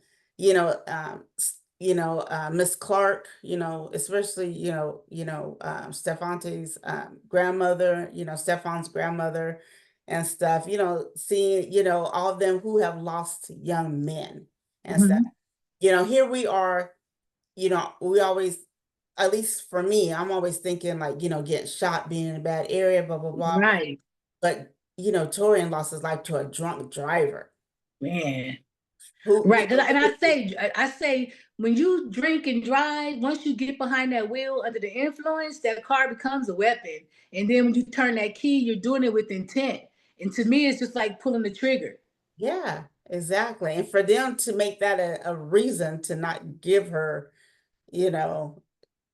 [SPEAKER 1] Miss Clark, especially, Stefante's grandmother, Stefan's grandmother and stuff, seeing, all of them who have lost young men and stuff.
[SPEAKER 2] Mhm.
[SPEAKER 1] Here we are, we always, at least for me, I'm always thinking like, getting shot, being in a bad area, blah, blah, blah.
[SPEAKER 2] Right,
[SPEAKER 1] But, Torian lost his life to a drunk driver
[SPEAKER 2] man.
[SPEAKER 1] who,
[SPEAKER 2] Right, and I say when you drink and drive, once you get behind that wheel under the influence, that car becomes a weapon. And then when you turn that key, you're doing it with intent. And to me, it's just like pulling the trigger.
[SPEAKER 1] yeah, exactly. And for them to make that a reason to not give her, you know,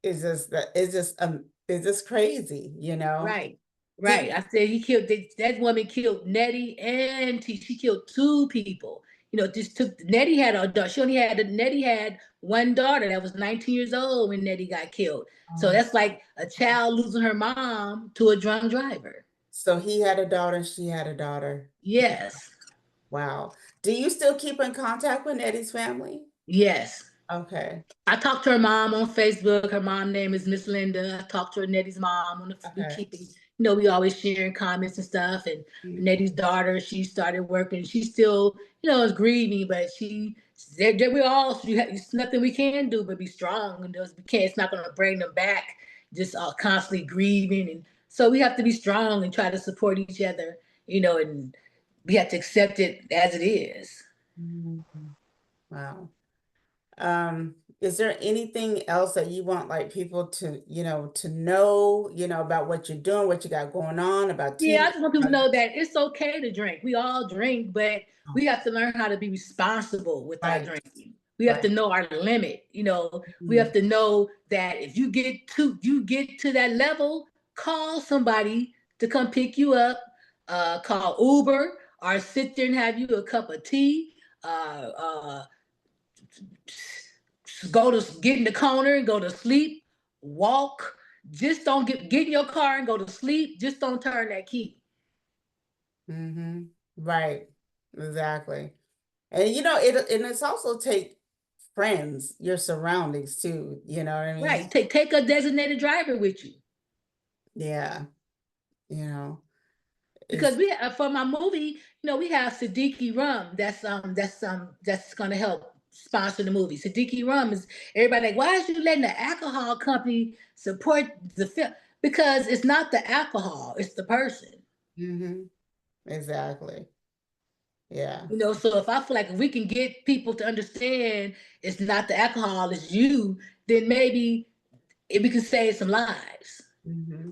[SPEAKER 1] it's just crazy,
[SPEAKER 2] Right,
[SPEAKER 1] Did
[SPEAKER 2] right. I said he killed that woman killed Nettie and she killed two people. Just took Nettie had a daughter. She only had Nettie had one daughter that was 19 years old when Nettie got killed. So
[SPEAKER 1] um,
[SPEAKER 2] that's like a child losing her mom to a drunk driver.
[SPEAKER 1] so he had a daughter, she had a daughter.
[SPEAKER 2] Yes.
[SPEAKER 1] Wow. Do you still keep in contact with Eddie's family?
[SPEAKER 2] Yes.
[SPEAKER 1] Okay.
[SPEAKER 2] I talked to her mom on Facebook. Her mom name is Miss Linda. I talked to her Nettie's mom on the we
[SPEAKER 1] Okay.
[SPEAKER 2] keep we always sharing comments and stuff. And
[SPEAKER 1] Mm.
[SPEAKER 2] Nettie's daughter, she started working. She still, is grieving, but we all it's nothing we can do but be strong. And those we can't. It's not going to bring them back. Just constantly grieving, and so we have to be strong and try to support each other. And we have to accept it as it is.
[SPEAKER 1] Mhm. Wow. Is there anything else that you want like people to, to know, about what you're doing, what you got going on, about
[SPEAKER 2] Yeah, I
[SPEAKER 1] teaming?
[SPEAKER 2] just want people to know that it's okay to drink. We all drink, but we have to learn how to be responsible with our
[SPEAKER 1] Right,
[SPEAKER 2] drinking. We have
[SPEAKER 1] right.
[SPEAKER 2] to know our limit. We
[SPEAKER 1] Mhm.
[SPEAKER 2] have to know that if you get to that level, call somebody to come pick you up. Call Uber or sit there and have you a cup of tea. Uh, uh, get in the corner and go to sleep. Walk. Just don't get in your car and go to sleep. Just don't turn that key.
[SPEAKER 1] Mhm. Right. Exactly. And it's also take friends, your surroundings too, you know what I mean?
[SPEAKER 2] Right. Take a designated driver with you.
[SPEAKER 1] Yeah, you know,
[SPEAKER 2] Because
[SPEAKER 1] it's
[SPEAKER 2] for my movie, we have Siddiqui Rum. That's gonna help sponsor the movie. Siddiqui Rum is everybody like, why is you letting the alcohol company support the film? Because it's not the alcohol, it's the person.
[SPEAKER 1] hmm exactly. Yeah.
[SPEAKER 2] So if I feel like if we can get people to understand it's not the alcohol, it's you, then maybe we can save some lives.
[SPEAKER 1] hmm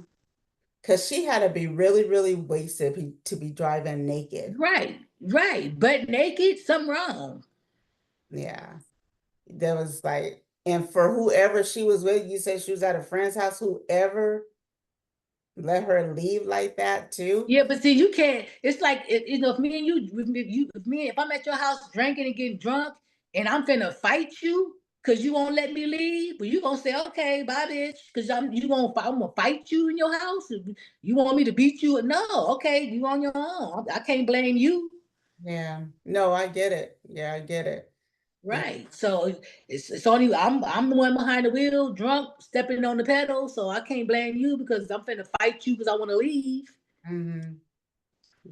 [SPEAKER 1] Because she had to be really, really wasted to be driving naked.
[SPEAKER 2] Right, right. But naked, something wrong.
[SPEAKER 1] Yeah. There was like, and for whoever she was with, you said she was at a friend's house, whoever let her leave like that too.
[SPEAKER 2] Yeah, but see, you can't. It's like if me and you, if I'm at your house drinking and getting drunk, and I'm finna fight you because you won't let me leave, but you gonna say, okay, bye, bitch, because I'm gonna fight you in your house. You want me to beat you? No, okay, you on your own. I can't blame you.
[SPEAKER 1] Yeah. No, I get it. Yeah, I get it. Yeah.
[SPEAKER 2] Right. So it's only I'm the one behind the wheel, drunk, stepping on the pedal. So I can't blame you because I'm finna fight you because I want to leave.
[SPEAKER 1] hmm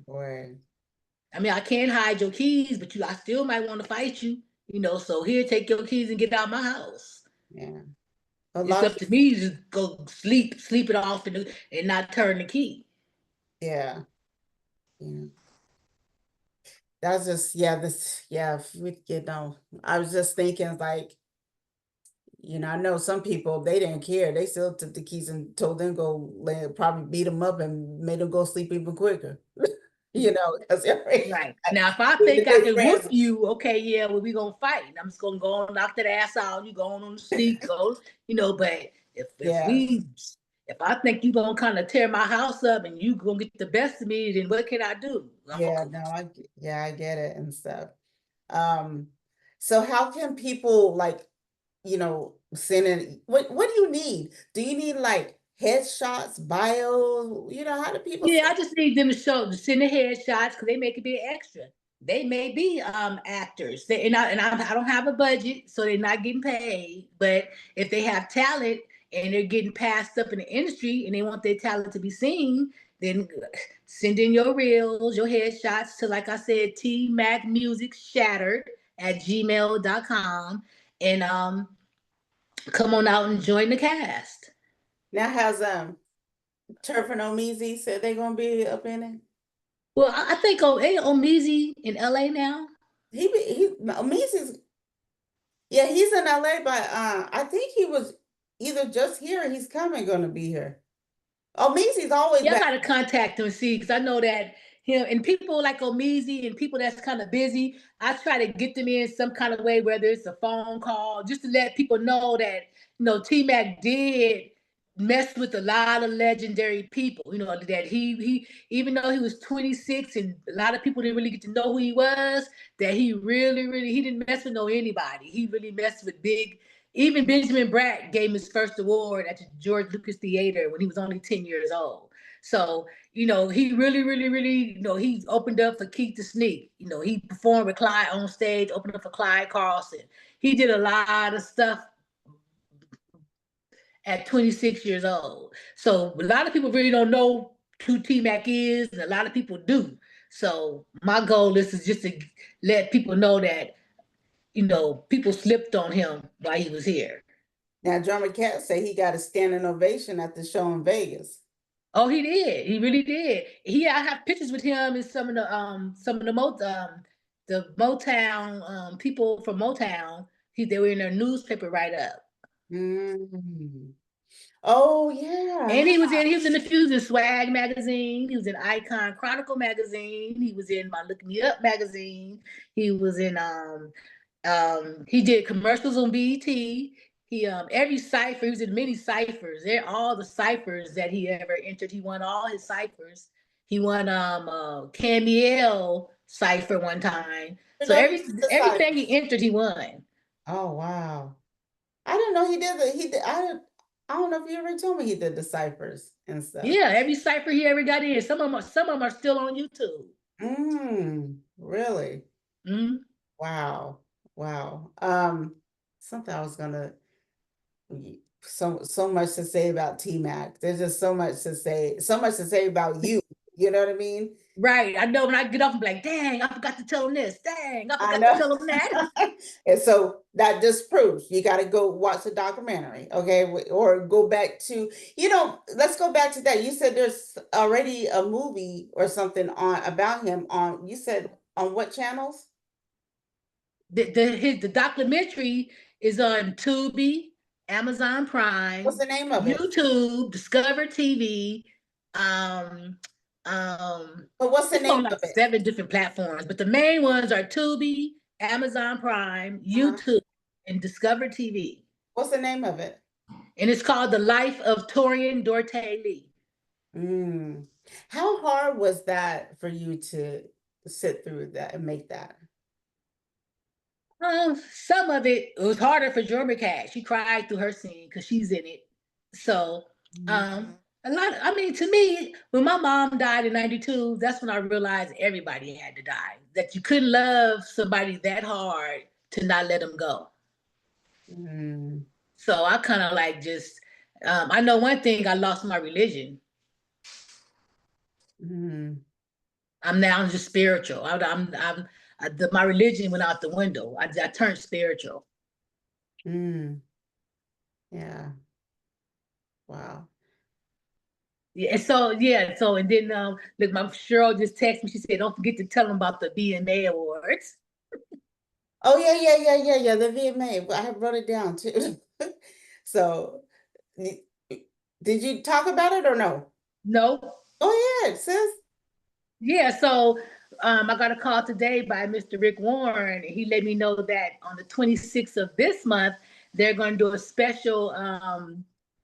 [SPEAKER 1] Boy.
[SPEAKER 2] I mean, I can't hide your keys, but I still might want to fight you. So here, take your keys and get out of my house.
[SPEAKER 1] Yeah. A
[SPEAKER 2] It's
[SPEAKER 1] lot
[SPEAKER 2] up
[SPEAKER 1] of
[SPEAKER 2] to me to just go sleep it off, and not turn the key.
[SPEAKER 1] yeah. Yeah. That's just yeah, I was just thinking like, I know some people they didn't care. They still took the keys and told them go probably beat them up and made them go sleep even quicker. Because they're
[SPEAKER 2] Right. Now, if I
[SPEAKER 1] being the
[SPEAKER 2] think I
[SPEAKER 1] good
[SPEAKER 2] can whoop
[SPEAKER 1] friends.
[SPEAKER 2] you, okay, yeah, well, we gonna fight. And I'm just gonna go and knock that ass out. You going on the sleep, go, but
[SPEAKER 1] Yeah.
[SPEAKER 2] if I think you gonna kind of tear my house up and you gonna get the best of me, then what can I do?
[SPEAKER 1] Yeah, no, yeah, I get it and stuff. Um, so how can people like, send in what do you need? Do you need like headshots, bio? How do people
[SPEAKER 2] Yeah,
[SPEAKER 1] send?
[SPEAKER 2] I just need them to send the headshots because they make it be extra. They may be actors, I don't have a budget, so they're not getting paid. But if they have talent and they're getting passed up in the industry and they want their talent to be seen, then send in your reels, your headshots to, like I said, tmacmusicshattered@gmail.com, and come on out and join the cast.
[SPEAKER 1] Now has Turf and Omizi said they're gonna be up in it?
[SPEAKER 2] Well, I think Omizi in LA now.
[SPEAKER 1] Omizi's yeah, he's in LA, but I think he was either just here or he's coming gonna be here. Omizi's always
[SPEAKER 2] Yeah, I
[SPEAKER 1] been
[SPEAKER 2] gotta contact him and see because I know that him and people like Omizi and people that's kind of busy. I try to get them in some kind of way, whether it's a phone call, just to let people know that T Mac did mess with a lot of legendary people. That he even though he was 26 and a lot of people didn't really get to know who he was, that he really really he didn't mess with anybody. He really messed with big. Even Benjamin Bratt gave him his first award at the George Lucas Theater when he was only 10 years old. So, he really, really, really, he opened up for Keith the Sneak. He performed with Clyde on stage, opened up for Clyde Carlson. he did a lot of stuff at 26 years old. So a lot of people really don't know who T Mac is, and a lot of people do. So my goal is just to let people know that, people slipped on him while he was here.
[SPEAKER 1] Now, Drummer Cat say he got a standing ovation at the show in Vegas.
[SPEAKER 2] Oh, he did. He really did. I have pictures with him and some of the Motown people from Motown. They were in their newspaper write up.
[SPEAKER 1] Mm. Oh yeah.
[SPEAKER 2] And he was in the Fusion Swag magazine. He was in Icon Chronicle magazine. He was in My Look Me Up magazine. He was in he did commercials on BET. He every cipher, he was in many ciphers. They're all the ciphers that he ever entered. He won all his ciphers. He won Camiel cipher one time.
[SPEAKER 1] You
[SPEAKER 2] So
[SPEAKER 1] know he did the
[SPEAKER 2] everything
[SPEAKER 1] ciphers.
[SPEAKER 2] he entered, he won.
[SPEAKER 1] Oh wow. I didn't know he did he did I don't know if you ever told me he did the ciphers and stuff.
[SPEAKER 2] Yeah, every cipher he ever got in. Some of them are still on YouTube.
[SPEAKER 1] Really?
[SPEAKER 2] Mm-hmm.
[SPEAKER 1] Wow. Wow. Something I was gonna so much to say about T-Mac. There's just so much to say about you. You know what I mean?
[SPEAKER 2] Right. I know when I get off, I'm like, dang, I forgot to tell him this. Dang, I
[SPEAKER 1] I
[SPEAKER 2] forgot to
[SPEAKER 1] know.
[SPEAKER 2] tell him that.
[SPEAKER 1] And so that just proves you got to go watch the documentary, okay? Or go back to, let's go back to that. You said there's already a movie or something on about him on, you said on what channels?
[SPEAKER 2] The documentary is on Tubi, Amazon
[SPEAKER 1] What's
[SPEAKER 2] Prime,
[SPEAKER 1] the name of it?
[SPEAKER 2] YouTube, Discover TV. Um,
[SPEAKER 1] But what's the
[SPEAKER 2] it's
[SPEAKER 1] name
[SPEAKER 2] on like
[SPEAKER 1] of it?
[SPEAKER 2] 7 different platforms, but the main ones are Tubi, Amazon Prime,
[SPEAKER 1] Uh-huh.
[SPEAKER 2] YouTube, and Discover TV.
[SPEAKER 1] What's the name of it?
[SPEAKER 2] And it's called The Life of Tauren Dorte Lee.
[SPEAKER 1] Mm. How hard was that for you to sit through that and make that?
[SPEAKER 2] Some of it was harder for Jorma Cat. She cried through her scene because she's in it. So,
[SPEAKER 1] Mm.
[SPEAKER 2] a lot. I mean, to me, when my mom died in '92, that's when I realized everybody had to die. That you couldn't love somebody that hard to not let them go.
[SPEAKER 1] Mm.
[SPEAKER 2] So I kind of like just. I know one thing. I lost my religion.
[SPEAKER 1] Mm.
[SPEAKER 2] I'm now just spiritual. My religion went out the window. I turned spiritual.
[SPEAKER 1] Mm. Yeah. Wow.
[SPEAKER 2] Yeah, and then look, my Cheryl just texted me. She said, "Don't forget to tell them about the BMA awards."
[SPEAKER 1] Oh yeah. The VMA. I have wrote it down too. So, did you talk about it or no?
[SPEAKER 2] No,
[SPEAKER 1] Go ahead, sis.
[SPEAKER 2] yeah. So I got a call today by Mr. Rick Warren. He let me know that on the 26th of this month they're going to do a special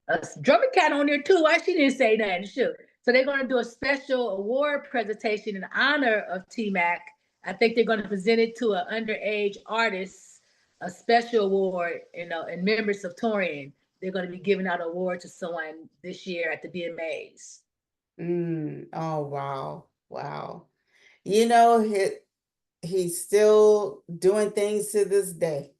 [SPEAKER 2] a drummer cat on there too. Why she didn't say nothing? Sure. So they're going to do a special award presentation in honor of T Mac. I think they're going to present it to an underage artist, a special award, and members of Tauren. They're going to be giving out an award to someone this year at the BMAs.
[SPEAKER 1] Oh wow. Wow. You know, he's still doing things to this day,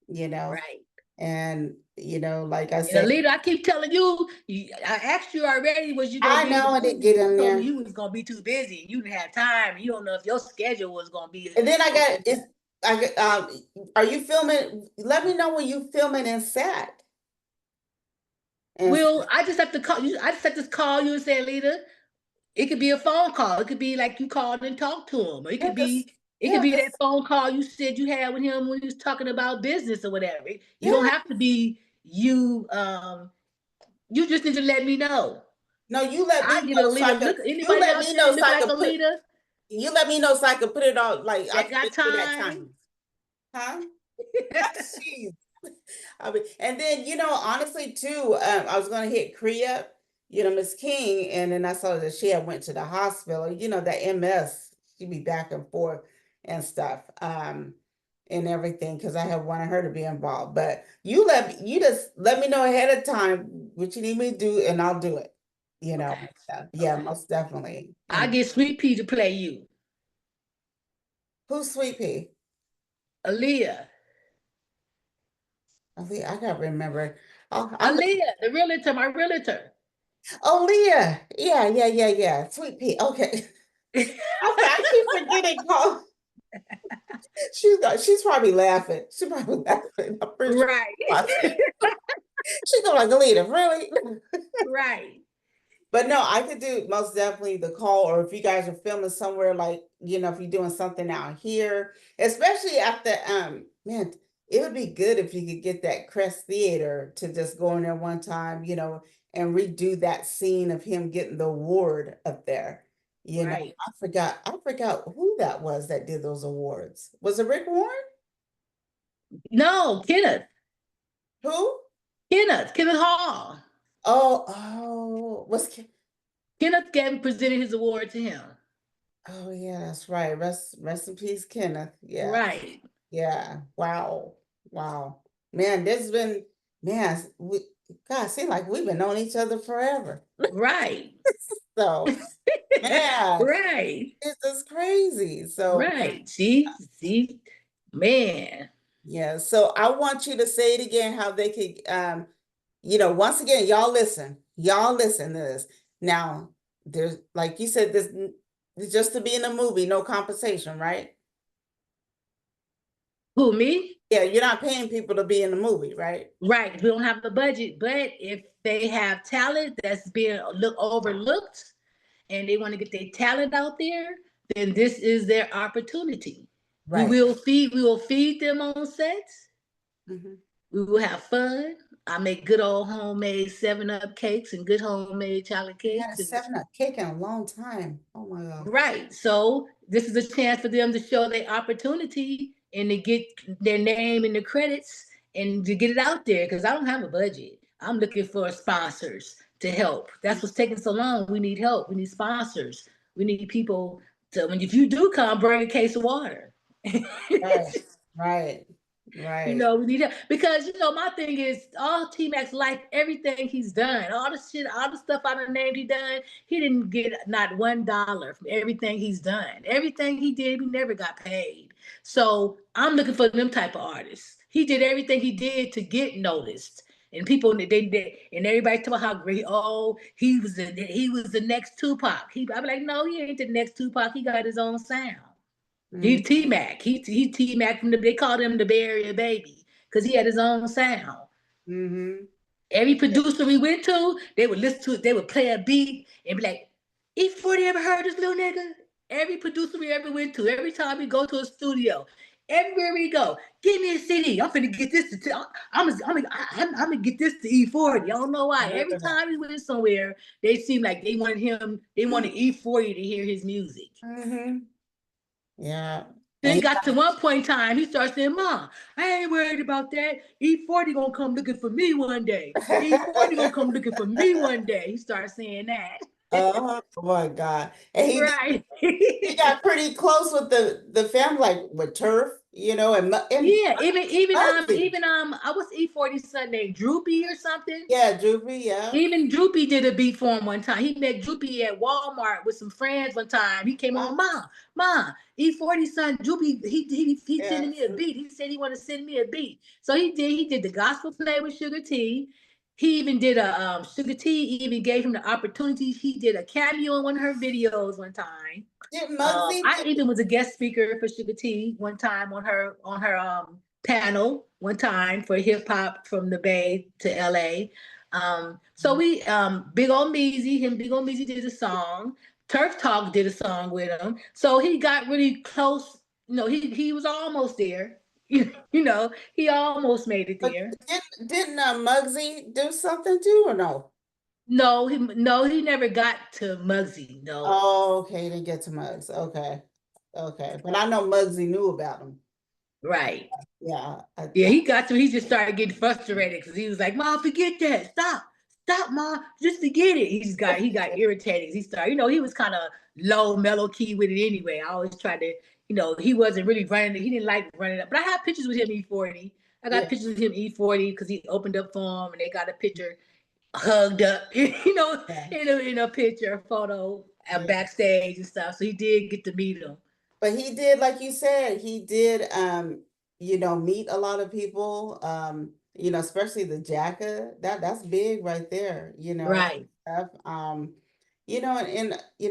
[SPEAKER 1] you know.
[SPEAKER 2] Right.
[SPEAKER 1] And like I
[SPEAKER 2] And
[SPEAKER 1] said,
[SPEAKER 2] Alita, I keep telling you, I asked you already, was you gonna
[SPEAKER 1] I
[SPEAKER 2] be in the
[SPEAKER 1] know I didn't
[SPEAKER 2] movie?
[SPEAKER 1] get
[SPEAKER 2] You
[SPEAKER 1] in
[SPEAKER 2] told me
[SPEAKER 1] there.
[SPEAKER 2] you was gonna be too busy. You didn't have time. You don't know if your schedule was gonna be
[SPEAKER 1] And then I got
[SPEAKER 2] open.
[SPEAKER 1] is I got are you filming? Let me know when you filming in SAT. And
[SPEAKER 2] Well, I just have to call you. I just have to call you and say, Alita, it could be a phone call. It could be like you called and talked to him, or it
[SPEAKER 1] yeah,
[SPEAKER 2] could
[SPEAKER 1] just
[SPEAKER 2] be it could
[SPEAKER 1] yeah,
[SPEAKER 2] be that
[SPEAKER 1] just
[SPEAKER 2] phone call you said you had with him when he was talking about business or whatever. You don't
[SPEAKER 1] yeah.
[SPEAKER 2] have to be you. You just need to let me know.
[SPEAKER 1] No, you let
[SPEAKER 2] I
[SPEAKER 1] me
[SPEAKER 2] get
[SPEAKER 1] know
[SPEAKER 2] a
[SPEAKER 1] so I
[SPEAKER 2] leader.
[SPEAKER 1] can
[SPEAKER 2] Look,
[SPEAKER 1] you
[SPEAKER 2] anybody
[SPEAKER 1] let
[SPEAKER 2] out
[SPEAKER 1] me
[SPEAKER 2] there
[SPEAKER 1] know so
[SPEAKER 2] look
[SPEAKER 1] I
[SPEAKER 2] like
[SPEAKER 1] can
[SPEAKER 2] a
[SPEAKER 1] put
[SPEAKER 2] leader
[SPEAKER 1] you let me know so I can put it on like I
[SPEAKER 2] that
[SPEAKER 1] can
[SPEAKER 2] got
[SPEAKER 1] make sure that
[SPEAKER 2] time?
[SPEAKER 1] time. Huh? Jeez. And then, honestly too, I was gonna hit Kriya, Miss King, and then I saw that she had went to the hospital, that MS, she be back and forth and stuff, and everything, because I have wanted her to be involved. But you just let me know ahead of time what you need me to do, and I'll do it.
[SPEAKER 2] Okay.
[SPEAKER 1] Yeah,
[SPEAKER 2] Okay.
[SPEAKER 1] most definitely.
[SPEAKER 2] I get Sweet Pea to play you.
[SPEAKER 1] Who's Sweet Pea?
[SPEAKER 2] Aaliyah.
[SPEAKER 1] I gotta remember. I'll
[SPEAKER 2] Aaliyah, the realtor, my realtor.
[SPEAKER 1] oh, Leah. Yeah, yeah, yeah, yeah. Sweet pea. Okay. I keep forgetting call. She's probably laughing. She's probably laughing. I'm pretty sure.
[SPEAKER 2] Right.
[SPEAKER 1] She's going like, Alita, really?
[SPEAKER 2] Right.
[SPEAKER 1] But no, I could do most definitely the call, or if you guys are filming somewhere, like, if you're doing something out here, especially at the man, it would be good if you could get that Crest Theater to just go in there one time, and redo that scene of him getting the award up there.
[SPEAKER 2] Right.
[SPEAKER 1] I forgot who that was that did those awards. Was it Rick Warren?
[SPEAKER 2] No, Kenneth.
[SPEAKER 1] Who?
[SPEAKER 2] Kenneth Hall.
[SPEAKER 1] Was
[SPEAKER 2] Kenneth Gavin presented his award to him.
[SPEAKER 1] oh yeah, that's right. Rest in peace, Kenneth. Yeah.
[SPEAKER 2] Right.
[SPEAKER 1] Yeah. Wow. Wow. Man, man, God, seems like we've been knowing each other forever.
[SPEAKER 2] Right.
[SPEAKER 1] So, man,
[SPEAKER 2] Right.
[SPEAKER 1] it's just crazy. So,
[SPEAKER 2] Right. See, man.
[SPEAKER 1] yeah. So I want you to say it again, how they could, once again, y'all listen. Y'all listen to this. Now, there's, like you said, this just to be in a movie, no compensation, right?
[SPEAKER 2] Who, me?
[SPEAKER 1] Yeah, you're not paying people to be in the movie, right?
[SPEAKER 2] Right. We don't have the budget, but if they have talent that's being overlooked and they want to get their talent out there, then this is their opportunity.
[SPEAKER 1] Right.
[SPEAKER 2] We will feed them on sets.
[SPEAKER 1] Mhm.
[SPEAKER 2] We will have fun. I make good old homemade 7-Up cakes and good homemade chocolate
[SPEAKER 1] You had a
[SPEAKER 2] cakes. And
[SPEAKER 1] 7-Up cake in a long time. Oh my God.
[SPEAKER 2] right. So this is a chance for them to show their opportunity and to get their name in the credits and to get it out there because I don't have a budget. I'm looking for sponsors to help. That's what's taking so long. We need help. We need sponsors. We need people to, when if you do come, bring a case of water.
[SPEAKER 1] Right, right, right.
[SPEAKER 2] We need it because my thing is all T Mac's life, everything he's done, all the shit, all the stuff I done named he done, he didn't get not $1 from everything he's done. Everything he did, he never got paid. So I'm looking for them type of artists. He did everything he did to get noticed. And people and everybody talk about how great. Oh, he was the next Tupac. I'm like, no, he ain't the next Tupac. He got his own sound. He
[SPEAKER 1] Mm-hmm.
[SPEAKER 2] T Mac. He T Mac from they called him the Bay Area baby because he had his own sound.
[SPEAKER 1] Mm-hmm.
[SPEAKER 2] Every producer we went to, they would listen to it, they would play a beat and be like, E40 ever heard this little nigga? Every producer we ever went to, every time we go to a studio, everywhere we go, give me a CD. I'm finna get this to I'm gonna get this to E40. I don't know
[SPEAKER 1] I
[SPEAKER 2] why. Every
[SPEAKER 1] remember that.
[SPEAKER 2] time we went somewhere, they seemed like they wanted E40 to hear his music.
[SPEAKER 1] Mm-hmm. Yeah.
[SPEAKER 2] Then
[SPEAKER 1] And
[SPEAKER 2] he got to one point in time, he starts saying, Mom, I ain't worried about that. E40 gonna come looking for me one day. E40 gonna come looking for me one day. He starts saying that.
[SPEAKER 1] oh my God. And
[SPEAKER 2] Right.
[SPEAKER 1] he got pretty close with the family, like with Turf, and
[SPEAKER 2] Yeah,
[SPEAKER 1] Muggsy.
[SPEAKER 2] I was E40's son named Droopy or something.
[SPEAKER 1] Yeah, Droopy, yeah.
[SPEAKER 2] Even Droopy did a beat for him one time. He met Droopy at Walmart with some friends one time. He came
[SPEAKER 1] Wow.
[SPEAKER 2] on, Mom, E40 son Droopy, he
[SPEAKER 1] Yeah.
[SPEAKER 2] sending me a beat. He said he want to send me a beat. So he did the gospel play with Sugar T. He even did a Sugar T even gave him the opportunity. He did a cameo in one of her videos one time.
[SPEAKER 1] Did Muggsy
[SPEAKER 2] I
[SPEAKER 1] do
[SPEAKER 2] even was a guest speaker for Sugar T one time on her panel one time for hip hop from the Bay to LA. So we Big Old Meezy did a song. Turf Talk did a song with him. So he got really close. He was almost there. He almost made it
[SPEAKER 1] but
[SPEAKER 2] there.
[SPEAKER 1] didn't Muggsy do something too or no?
[SPEAKER 2] No, he never got to Muggsy. No,
[SPEAKER 1] Oh, okay, he didn't get to Muggs. Okay. Okay. But I know Muggsy knew about him.
[SPEAKER 2] right.
[SPEAKER 1] Yeah.
[SPEAKER 2] Yeah, he just started getting frustrated because he was like, Mom, forget that. Stop, Mom. Just forget it. He got irritated. He started, he was kind of low, mellow key with it anyway. I always tried to, he wasn't really running it. He didn't like running up. But I have pictures with him E40. I got
[SPEAKER 1] Yeah.
[SPEAKER 2] pictures with him E40 because he opened up for him and they got a picture hugged up,
[SPEAKER 1] Yeah.
[SPEAKER 2] in a picture, a photo
[SPEAKER 1] Yeah.
[SPEAKER 2] backstage and stuff. So he did get to meet him.
[SPEAKER 1] But he did, like you said, he did meet a lot of people. especially the jacket, that's big right there,
[SPEAKER 2] Right.
[SPEAKER 1] stuff. And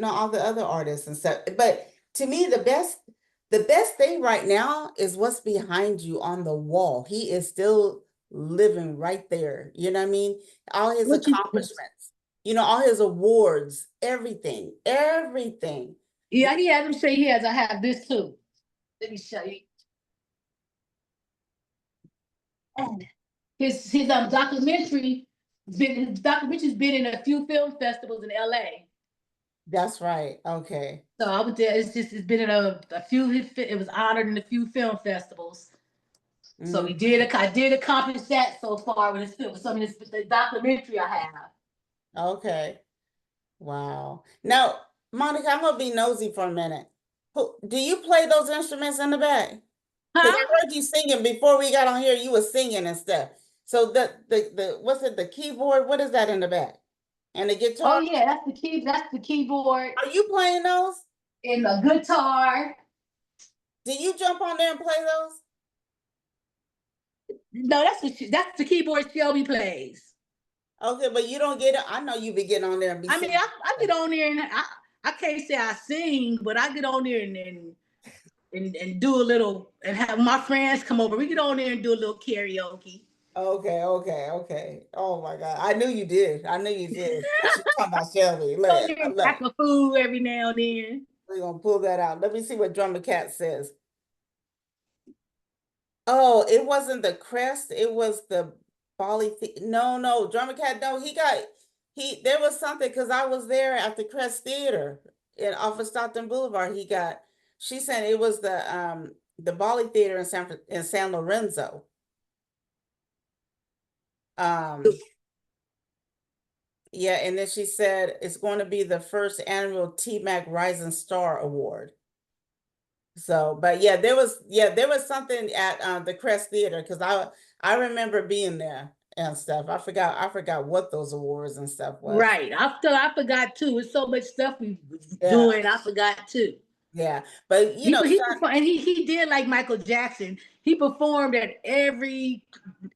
[SPEAKER 1] all the other artists and stuff. But to me, the best thing right now is what's behind you on the wall. He is still living right there. You know what I mean? All his
[SPEAKER 2] What you?
[SPEAKER 1] accomplishments, all his awards, everything, everything.
[SPEAKER 2] Yeah, he has them say he has. I have this too. Let me show you. And his documentary. His documentary's been in a few film festivals in LA.
[SPEAKER 1] That's right. Okay.
[SPEAKER 2] So I was there. It's been in a few. It was honored in a few film festivals. So
[SPEAKER 1] Mm,
[SPEAKER 2] I did accomplish that so far with this film. Some of this the documentary I have.
[SPEAKER 1] okay. Wow. Now, Monica, I'm gonna be nosy for a minute. Do you play those instruments in the back? Because I
[SPEAKER 2] Huh?
[SPEAKER 1] heard you singing before we got on here. You were singing and stuff. So the what's it? The keyboard? What is that in the back? And the
[SPEAKER 2] Oh
[SPEAKER 1] guitar?
[SPEAKER 2] yeah, that's the key. That's the keyboard
[SPEAKER 1] Are you playing those?
[SPEAKER 2] and the guitar.
[SPEAKER 1] Do you jump on there and play those?
[SPEAKER 2] No, that's the keyboard Shelby plays.
[SPEAKER 1] Okay, but you don't get it. I know you be getting on there and be
[SPEAKER 2] I mean,
[SPEAKER 1] singing.
[SPEAKER 2] I get on there and I can't say I sing, but I get on there and do a little and have my friends come over. We get on there and do a little karaoke.
[SPEAKER 1] Okay, okay, okay. Oh my God. I knew you did. I knew you did. She's talking about Shelby.
[SPEAKER 2] On
[SPEAKER 1] Look,
[SPEAKER 2] there and
[SPEAKER 1] look.
[SPEAKER 2] act a fool every now and then.
[SPEAKER 1] We're gonna pull that out. Let me see what Drummer Cat says. Oh, it wasn't the crest, it was the no, no, Drummer Cat, no, there was something because I was there at the Crest Theater off of Stockton Boulevard. She said it was the Bali Theater in San Lorenzo. Um, yeah, and then she said it's going to be the first annual T-Mac Rising Star Award. So, but there was something at the Crest Theater because I remember being there and stuff. I forgot what those awards and stuff was.
[SPEAKER 2] Right. I forgot too. It's so much stuff we was
[SPEAKER 1] Yeah,
[SPEAKER 2] doing. I forgot too.
[SPEAKER 1] yeah. But
[SPEAKER 2] He
[SPEAKER 1] son,
[SPEAKER 2] performed, and he did like Michael Jackson. He performed at every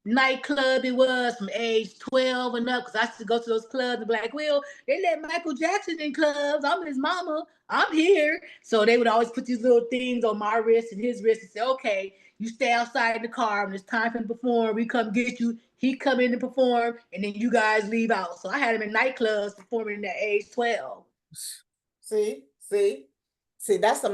[SPEAKER 2] nightclub it was from age 12 and up. Because I used to go to those clubs and be like, well, they let Michael Jackson in clubs. I'm his mama. I'm here. So they would always put these little things on my wrist and his wrist and say, okay, you stay outside the car when it's time for him to perform. We come get you. He come in to perform, and then you guys leave out. So I had him in nightclubs performing at age 12.
[SPEAKER 1] see, that's a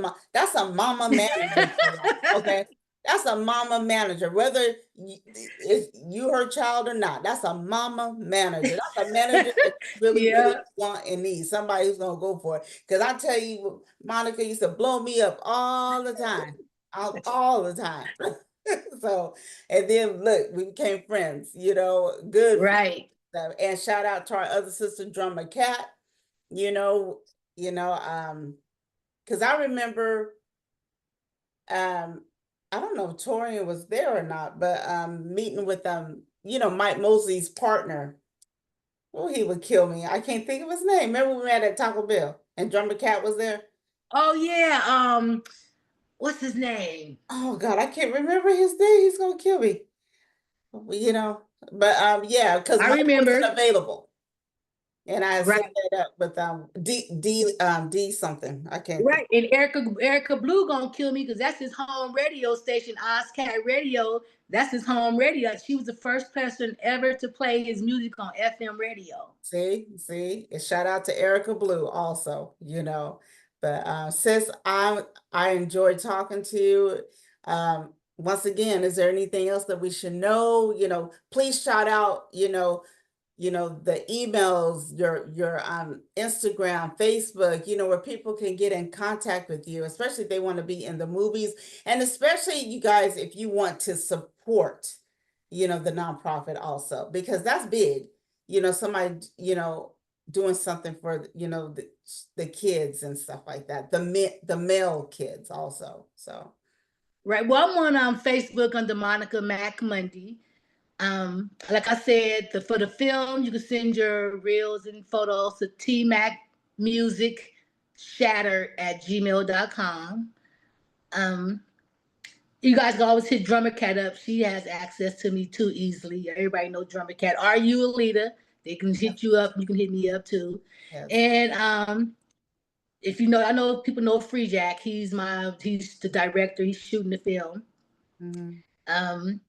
[SPEAKER 1] mama manager deal. Okay, that's a mama manager. Whether it's you her child or not, that's a mama manager. That's a manager that you really, really
[SPEAKER 2] Yeah.
[SPEAKER 1] want and need. Somebody who's gonna go for it. Because I tell you, Monica used to blow me up all the time, all the time. So, and then look, we became friends. Good friends.
[SPEAKER 2] Right.
[SPEAKER 1] And shout out to our other sister, Drummer Cat. You know, because I remember, um, I don't know if Torian was there or not, but meeting with Mike Mosley's partner. Oh, he would kill me. I can't think of his name. Remember we met at Taco Bell and Drummer Cat was there?
[SPEAKER 2] Oh yeah. What's his name?
[SPEAKER 1] Oh God, I can't remember his name. He's gonna kill me. You know, but yeah, because
[SPEAKER 2] I
[SPEAKER 1] Mike wasn't
[SPEAKER 2] remember.
[SPEAKER 1] available. And I set
[SPEAKER 2] Right.
[SPEAKER 1] that up with D something. I can't think.
[SPEAKER 2] Right. And Erica Blue gonna kill me because that's his home radio station, Ozcat Radio. That's his home radio. She was the first person ever to play his music on FM radio.
[SPEAKER 1] See, and shout out to Erica Blue also. But sis, I enjoyed talking to you. Once again, is there anything else that we should know? Please shout out, the emails, your Instagram, Facebook, where people can get in contact with you, especially if they want to be in the movies, and especially you guys if you want to support, the nonprofit also, because that's big. Somebody, doing something for, the kids and stuff like that, the male kids also. So
[SPEAKER 2] Right. Well, I'm on Facebook under Monica Mac Monday. Like I said, for the film, you can send your reels and photos to tmacmusicshatter@gmail.com. Um, You guys can always hit Drummer Cat up. She has access to me too easily. Everybody know Drummer Cat. Are you a leader? They can hit you up. You can hit me up too.
[SPEAKER 1] Yes.
[SPEAKER 2] And if you know, I know people know Free Jack. He's the director. He's shooting the film.
[SPEAKER 1] Mhm.
[SPEAKER 2] Um,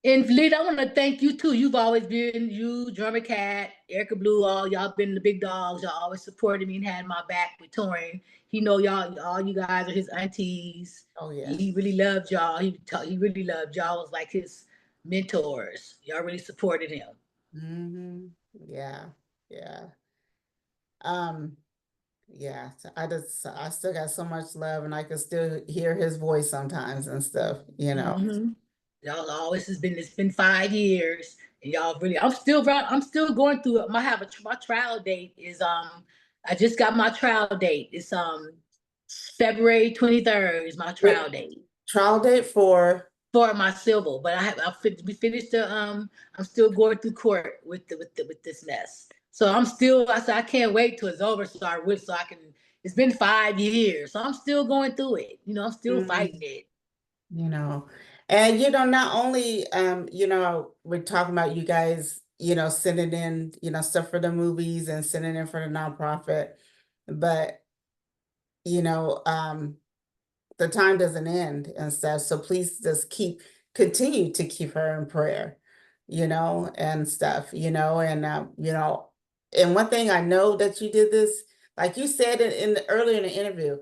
[SPEAKER 2] and Lita, I want to thank you too. You've always been you, Drummer Cat, Erica Blue, all y'all been the big dogs. Y'all always supported me and had my back with Tauren. He know y'all, all you guys are his aunties.
[SPEAKER 1] Oh
[SPEAKER 2] He
[SPEAKER 1] yes.
[SPEAKER 2] really loved y'all. He really loved y'all. Was like his mentors. Y'all really supported him.
[SPEAKER 1] Yeah. Yeah. Um, yeah. So I still got so much love and I can still hear his voice sometimes and stuff, you know.
[SPEAKER 2] Mm-hmm. Y'all always has been. It's been 5 years, and y'all really. I'm still going through it. My trial date is I just got my trial date. It's February 23rd is my
[SPEAKER 1] Wait,
[SPEAKER 2] trial date
[SPEAKER 1] trial date for
[SPEAKER 2] for my civil. But we finished the I'm still going through court with this mess. So I said I can't wait till it's over so I can. It's been 5 years, so I'm still going through it. I'm still fighting
[SPEAKER 1] mm,
[SPEAKER 2] it.
[SPEAKER 1] you know, and not only we're talking about you guys, sending in, stuff for the movies and sending in for the nonprofit, but you know, the time doesn't end and stuff. So please just continue to keep her in prayer, and stuff, and one thing I know that you did this, like you said earlier in the interview,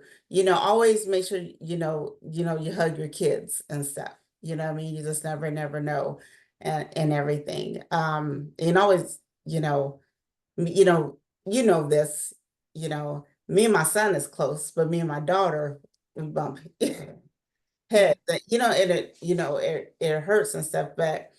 [SPEAKER 1] always make sure, you hug your kids and stuff. You know what I mean? You just never know and everything. And always, you know, this, me and my son is close, but me and my daughter, we bump head that and it hurts and stuff, but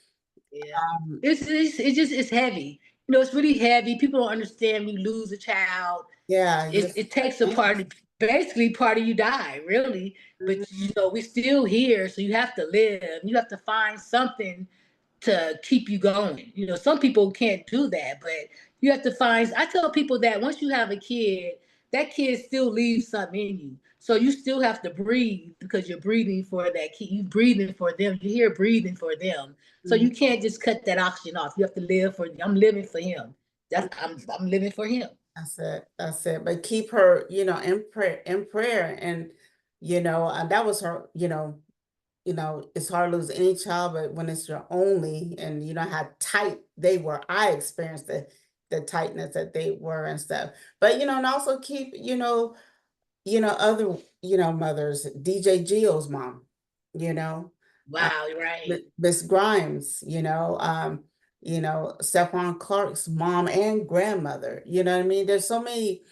[SPEAKER 2] Yeah.
[SPEAKER 1] um
[SPEAKER 2] It's heavy. It's really heavy. People don't understand when you lose a child.
[SPEAKER 1] yeah,
[SPEAKER 2] It takes a basically part of you die, really. But
[SPEAKER 1] Mhm.
[SPEAKER 2] we're still here, so you have to live. You have to find something to keep you going. Some people can't do that, but you have to find. I tell people that once you have a kid, that kid still leaves something in you. So you still have to breathe because you're breathing for that kid. You breathing for them. You're here breathing for them. So
[SPEAKER 1] Mhm.
[SPEAKER 2] you can't just cut that oxygen off. You have to live for. I'm living for him. I'm living for him.
[SPEAKER 1] That's it. That's it. But keep her, in prayer. And, and that was her, it's hard to lose any child, but when it's your only, and you know how tight they were, I experienced the tightness that they were and stuff. But, and also keep, other, mothers, DJ Gio's mom, you know, uh,
[SPEAKER 2] Wow, you're right.
[SPEAKER 1] Miss Grimes, Stephon Clark's mom and grandmother, you know what I mean? There's so many,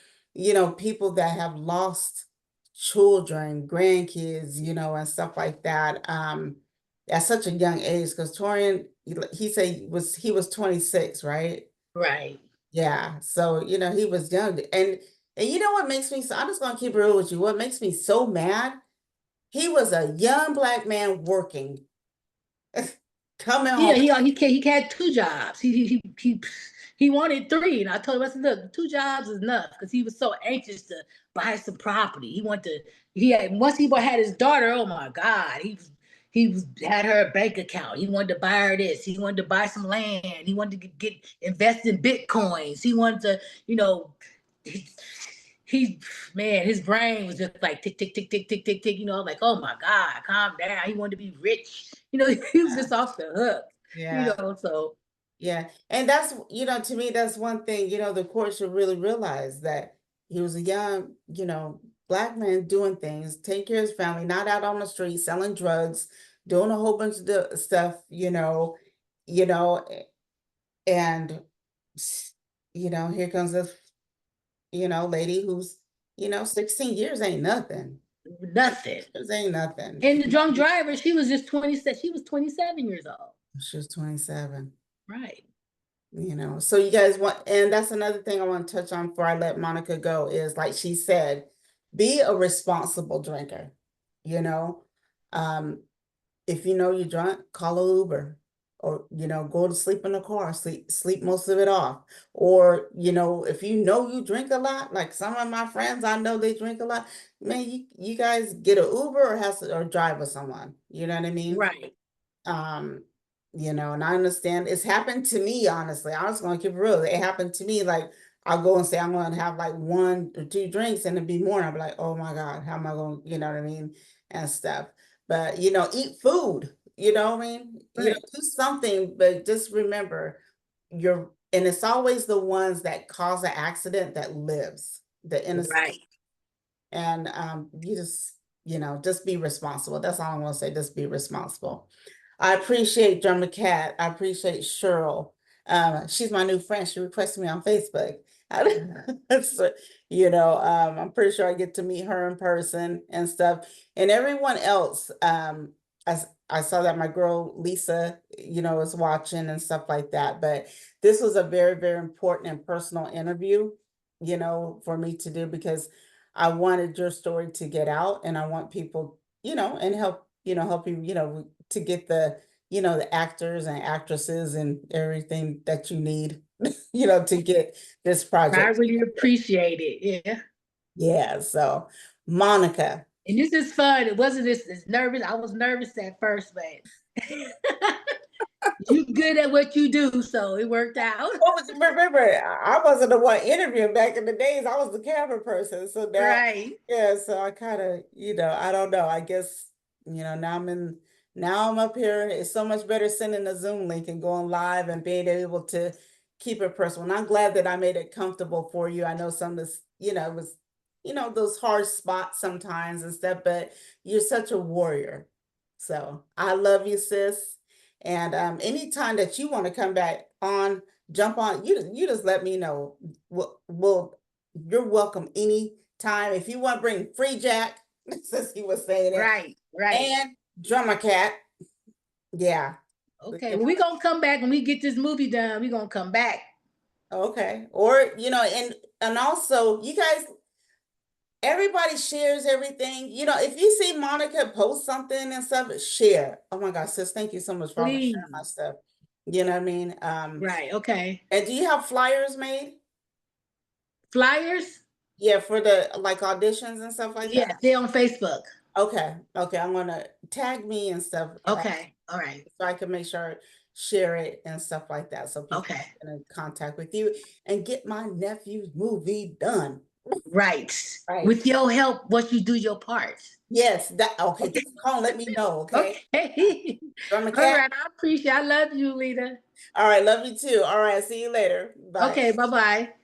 [SPEAKER 1] people that have lost children, grandkids, and stuff like that, at such a young age, because Torian, he said he was 26, right?
[SPEAKER 2] Right.
[SPEAKER 1] Yeah, so he was young, and you know what makes me so I'm just gonna keep it real with you. What makes me so mad? He was a young black man working, coming
[SPEAKER 2] Yeah,
[SPEAKER 1] home.
[SPEAKER 2] he had two jobs. He wanted three, and I told him, I said, look, 2 jobs is enough because he was so anxious to buy some property. He wanted to. He had once he had his daughter. Oh my God, he had her a bank account. He wanted to buy her this. He wanted to buy some land. He wanted to get invest in bitcoins. He wanted to, you know, he, he man, his brain was just like tick tick tick tick tick tick tick. Like, oh my God, calm down. He wanted to be rich. He was just off the hook.
[SPEAKER 1] Yeah,
[SPEAKER 2] So
[SPEAKER 1] yeah. And that's, to me, that's one thing, the court should really realize that he was a young, black man doing things, taking care of his family, not out on the street selling drugs, doing a whole bunch of the stuff, you know, and here comes this, lady who's, 16 years ain't nothing.
[SPEAKER 2] nothing.
[SPEAKER 1] It ain't nothing.
[SPEAKER 2] And the drunk driver, she was just 20. She was 27 years old.
[SPEAKER 1] She was 27.
[SPEAKER 2] Right.
[SPEAKER 1] So you guys want, and that's another thing I want to touch on before I let Monica go is like she said, be a responsible drinker. You know, um, if you know you're drunk, call a Uber or go to sleep in the car, sleep most of it off. Or if you drink a lot, like some of my friends, I know they drink a lot. Man, you guys get an Uber or drive with someone. You know what I mean?
[SPEAKER 2] Right.
[SPEAKER 1] Um, and I understand it's happened to me, honestly. I was gonna keep it real. It happened to me, like I'll go and say I'm gonna have like 1 or 2 drinks and it'd be more, and I'll be like, oh my God, how am I going, you know what I mean? And stuff. But eat food, what I mean?
[SPEAKER 2] Right.
[SPEAKER 1] Do something, but just remember and it's always the ones that cause an accident that lives, the innocent.
[SPEAKER 2] Right.
[SPEAKER 1] And you just be responsible. That's all I want to say. Just be responsible. I appreciate Drummer Cat. I appreciate Cheryl. She's my new friend. She requested me on Facebook. So, I'm pretty sure I get to meet her in person and stuff. And everyone else, I, I saw that my girl Lisa, is watching and stuff like that. But this was a very, very important and personal interview, for me to do because I wanted your story to get out and I want people, and help you, to get the actors and actresses and everything that you need, to get this
[SPEAKER 2] I
[SPEAKER 1] project.
[SPEAKER 2] really appreciate it. Yeah.
[SPEAKER 1] Yeah. So, Monica.
[SPEAKER 2] And this is fun. It wasn't this nervous. I was nervous at first, but you good at what you do, so it worked out.
[SPEAKER 1] Remember, I wasn't the one interviewing back in the days. I was the camera person. So now,
[SPEAKER 2] Right.
[SPEAKER 1] yeah, so I kind of, I don't know. I guess, now I'm up here. It's so much better sending a Zoom link and going live and being able to keep it personal. And I'm glad that I made it comfortable for you. I know some of this, it was, those hard spots sometimes and stuff, but you're such a warrior. So I love you, sis. And anytime that you want to come back on, jump on, you just let me know. You're welcome anytime. If you want to bring Free Jack, since he was saying it,
[SPEAKER 2] Right. Right.
[SPEAKER 1] and Drummer Cat, yeah.
[SPEAKER 2] Okay. Well, we're gonna come back when we get this movie done. We're gonna come back.
[SPEAKER 1] Okay. Or, and also you guys, everybody shares everything. If you see Monica post something and stuff, share. Oh my God, sis, thank you so much for always sharing my
[SPEAKER 2] Please.
[SPEAKER 1] stuff. You know what I mean?
[SPEAKER 2] Right. Okay.
[SPEAKER 1] And do you have flyers made?
[SPEAKER 2] Flyers?
[SPEAKER 1] Yeah, for the like auditions and stuff like that.
[SPEAKER 2] Yeah, they're on Facebook.
[SPEAKER 1] Okay, okay. I'm gonna tag me and stuff,
[SPEAKER 2] Okay. All right.
[SPEAKER 1] so I can make sure share it and stuff like that, so people
[SPEAKER 2] Okay.
[SPEAKER 1] can get in contact with you and get my nephew's movie done.
[SPEAKER 2] Right.
[SPEAKER 1] Right.
[SPEAKER 2] With your help, once you do your part.
[SPEAKER 1] Yes. That okay. Just call. And let me know. Okay.
[SPEAKER 2] Okay.
[SPEAKER 1] Drummer
[SPEAKER 2] All
[SPEAKER 1] Cat.
[SPEAKER 2] right. I appreciate. I love you, Lita.
[SPEAKER 1] All right. Love you too. All right. See you later. Bye.
[SPEAKER 2] Okay. Bye bye.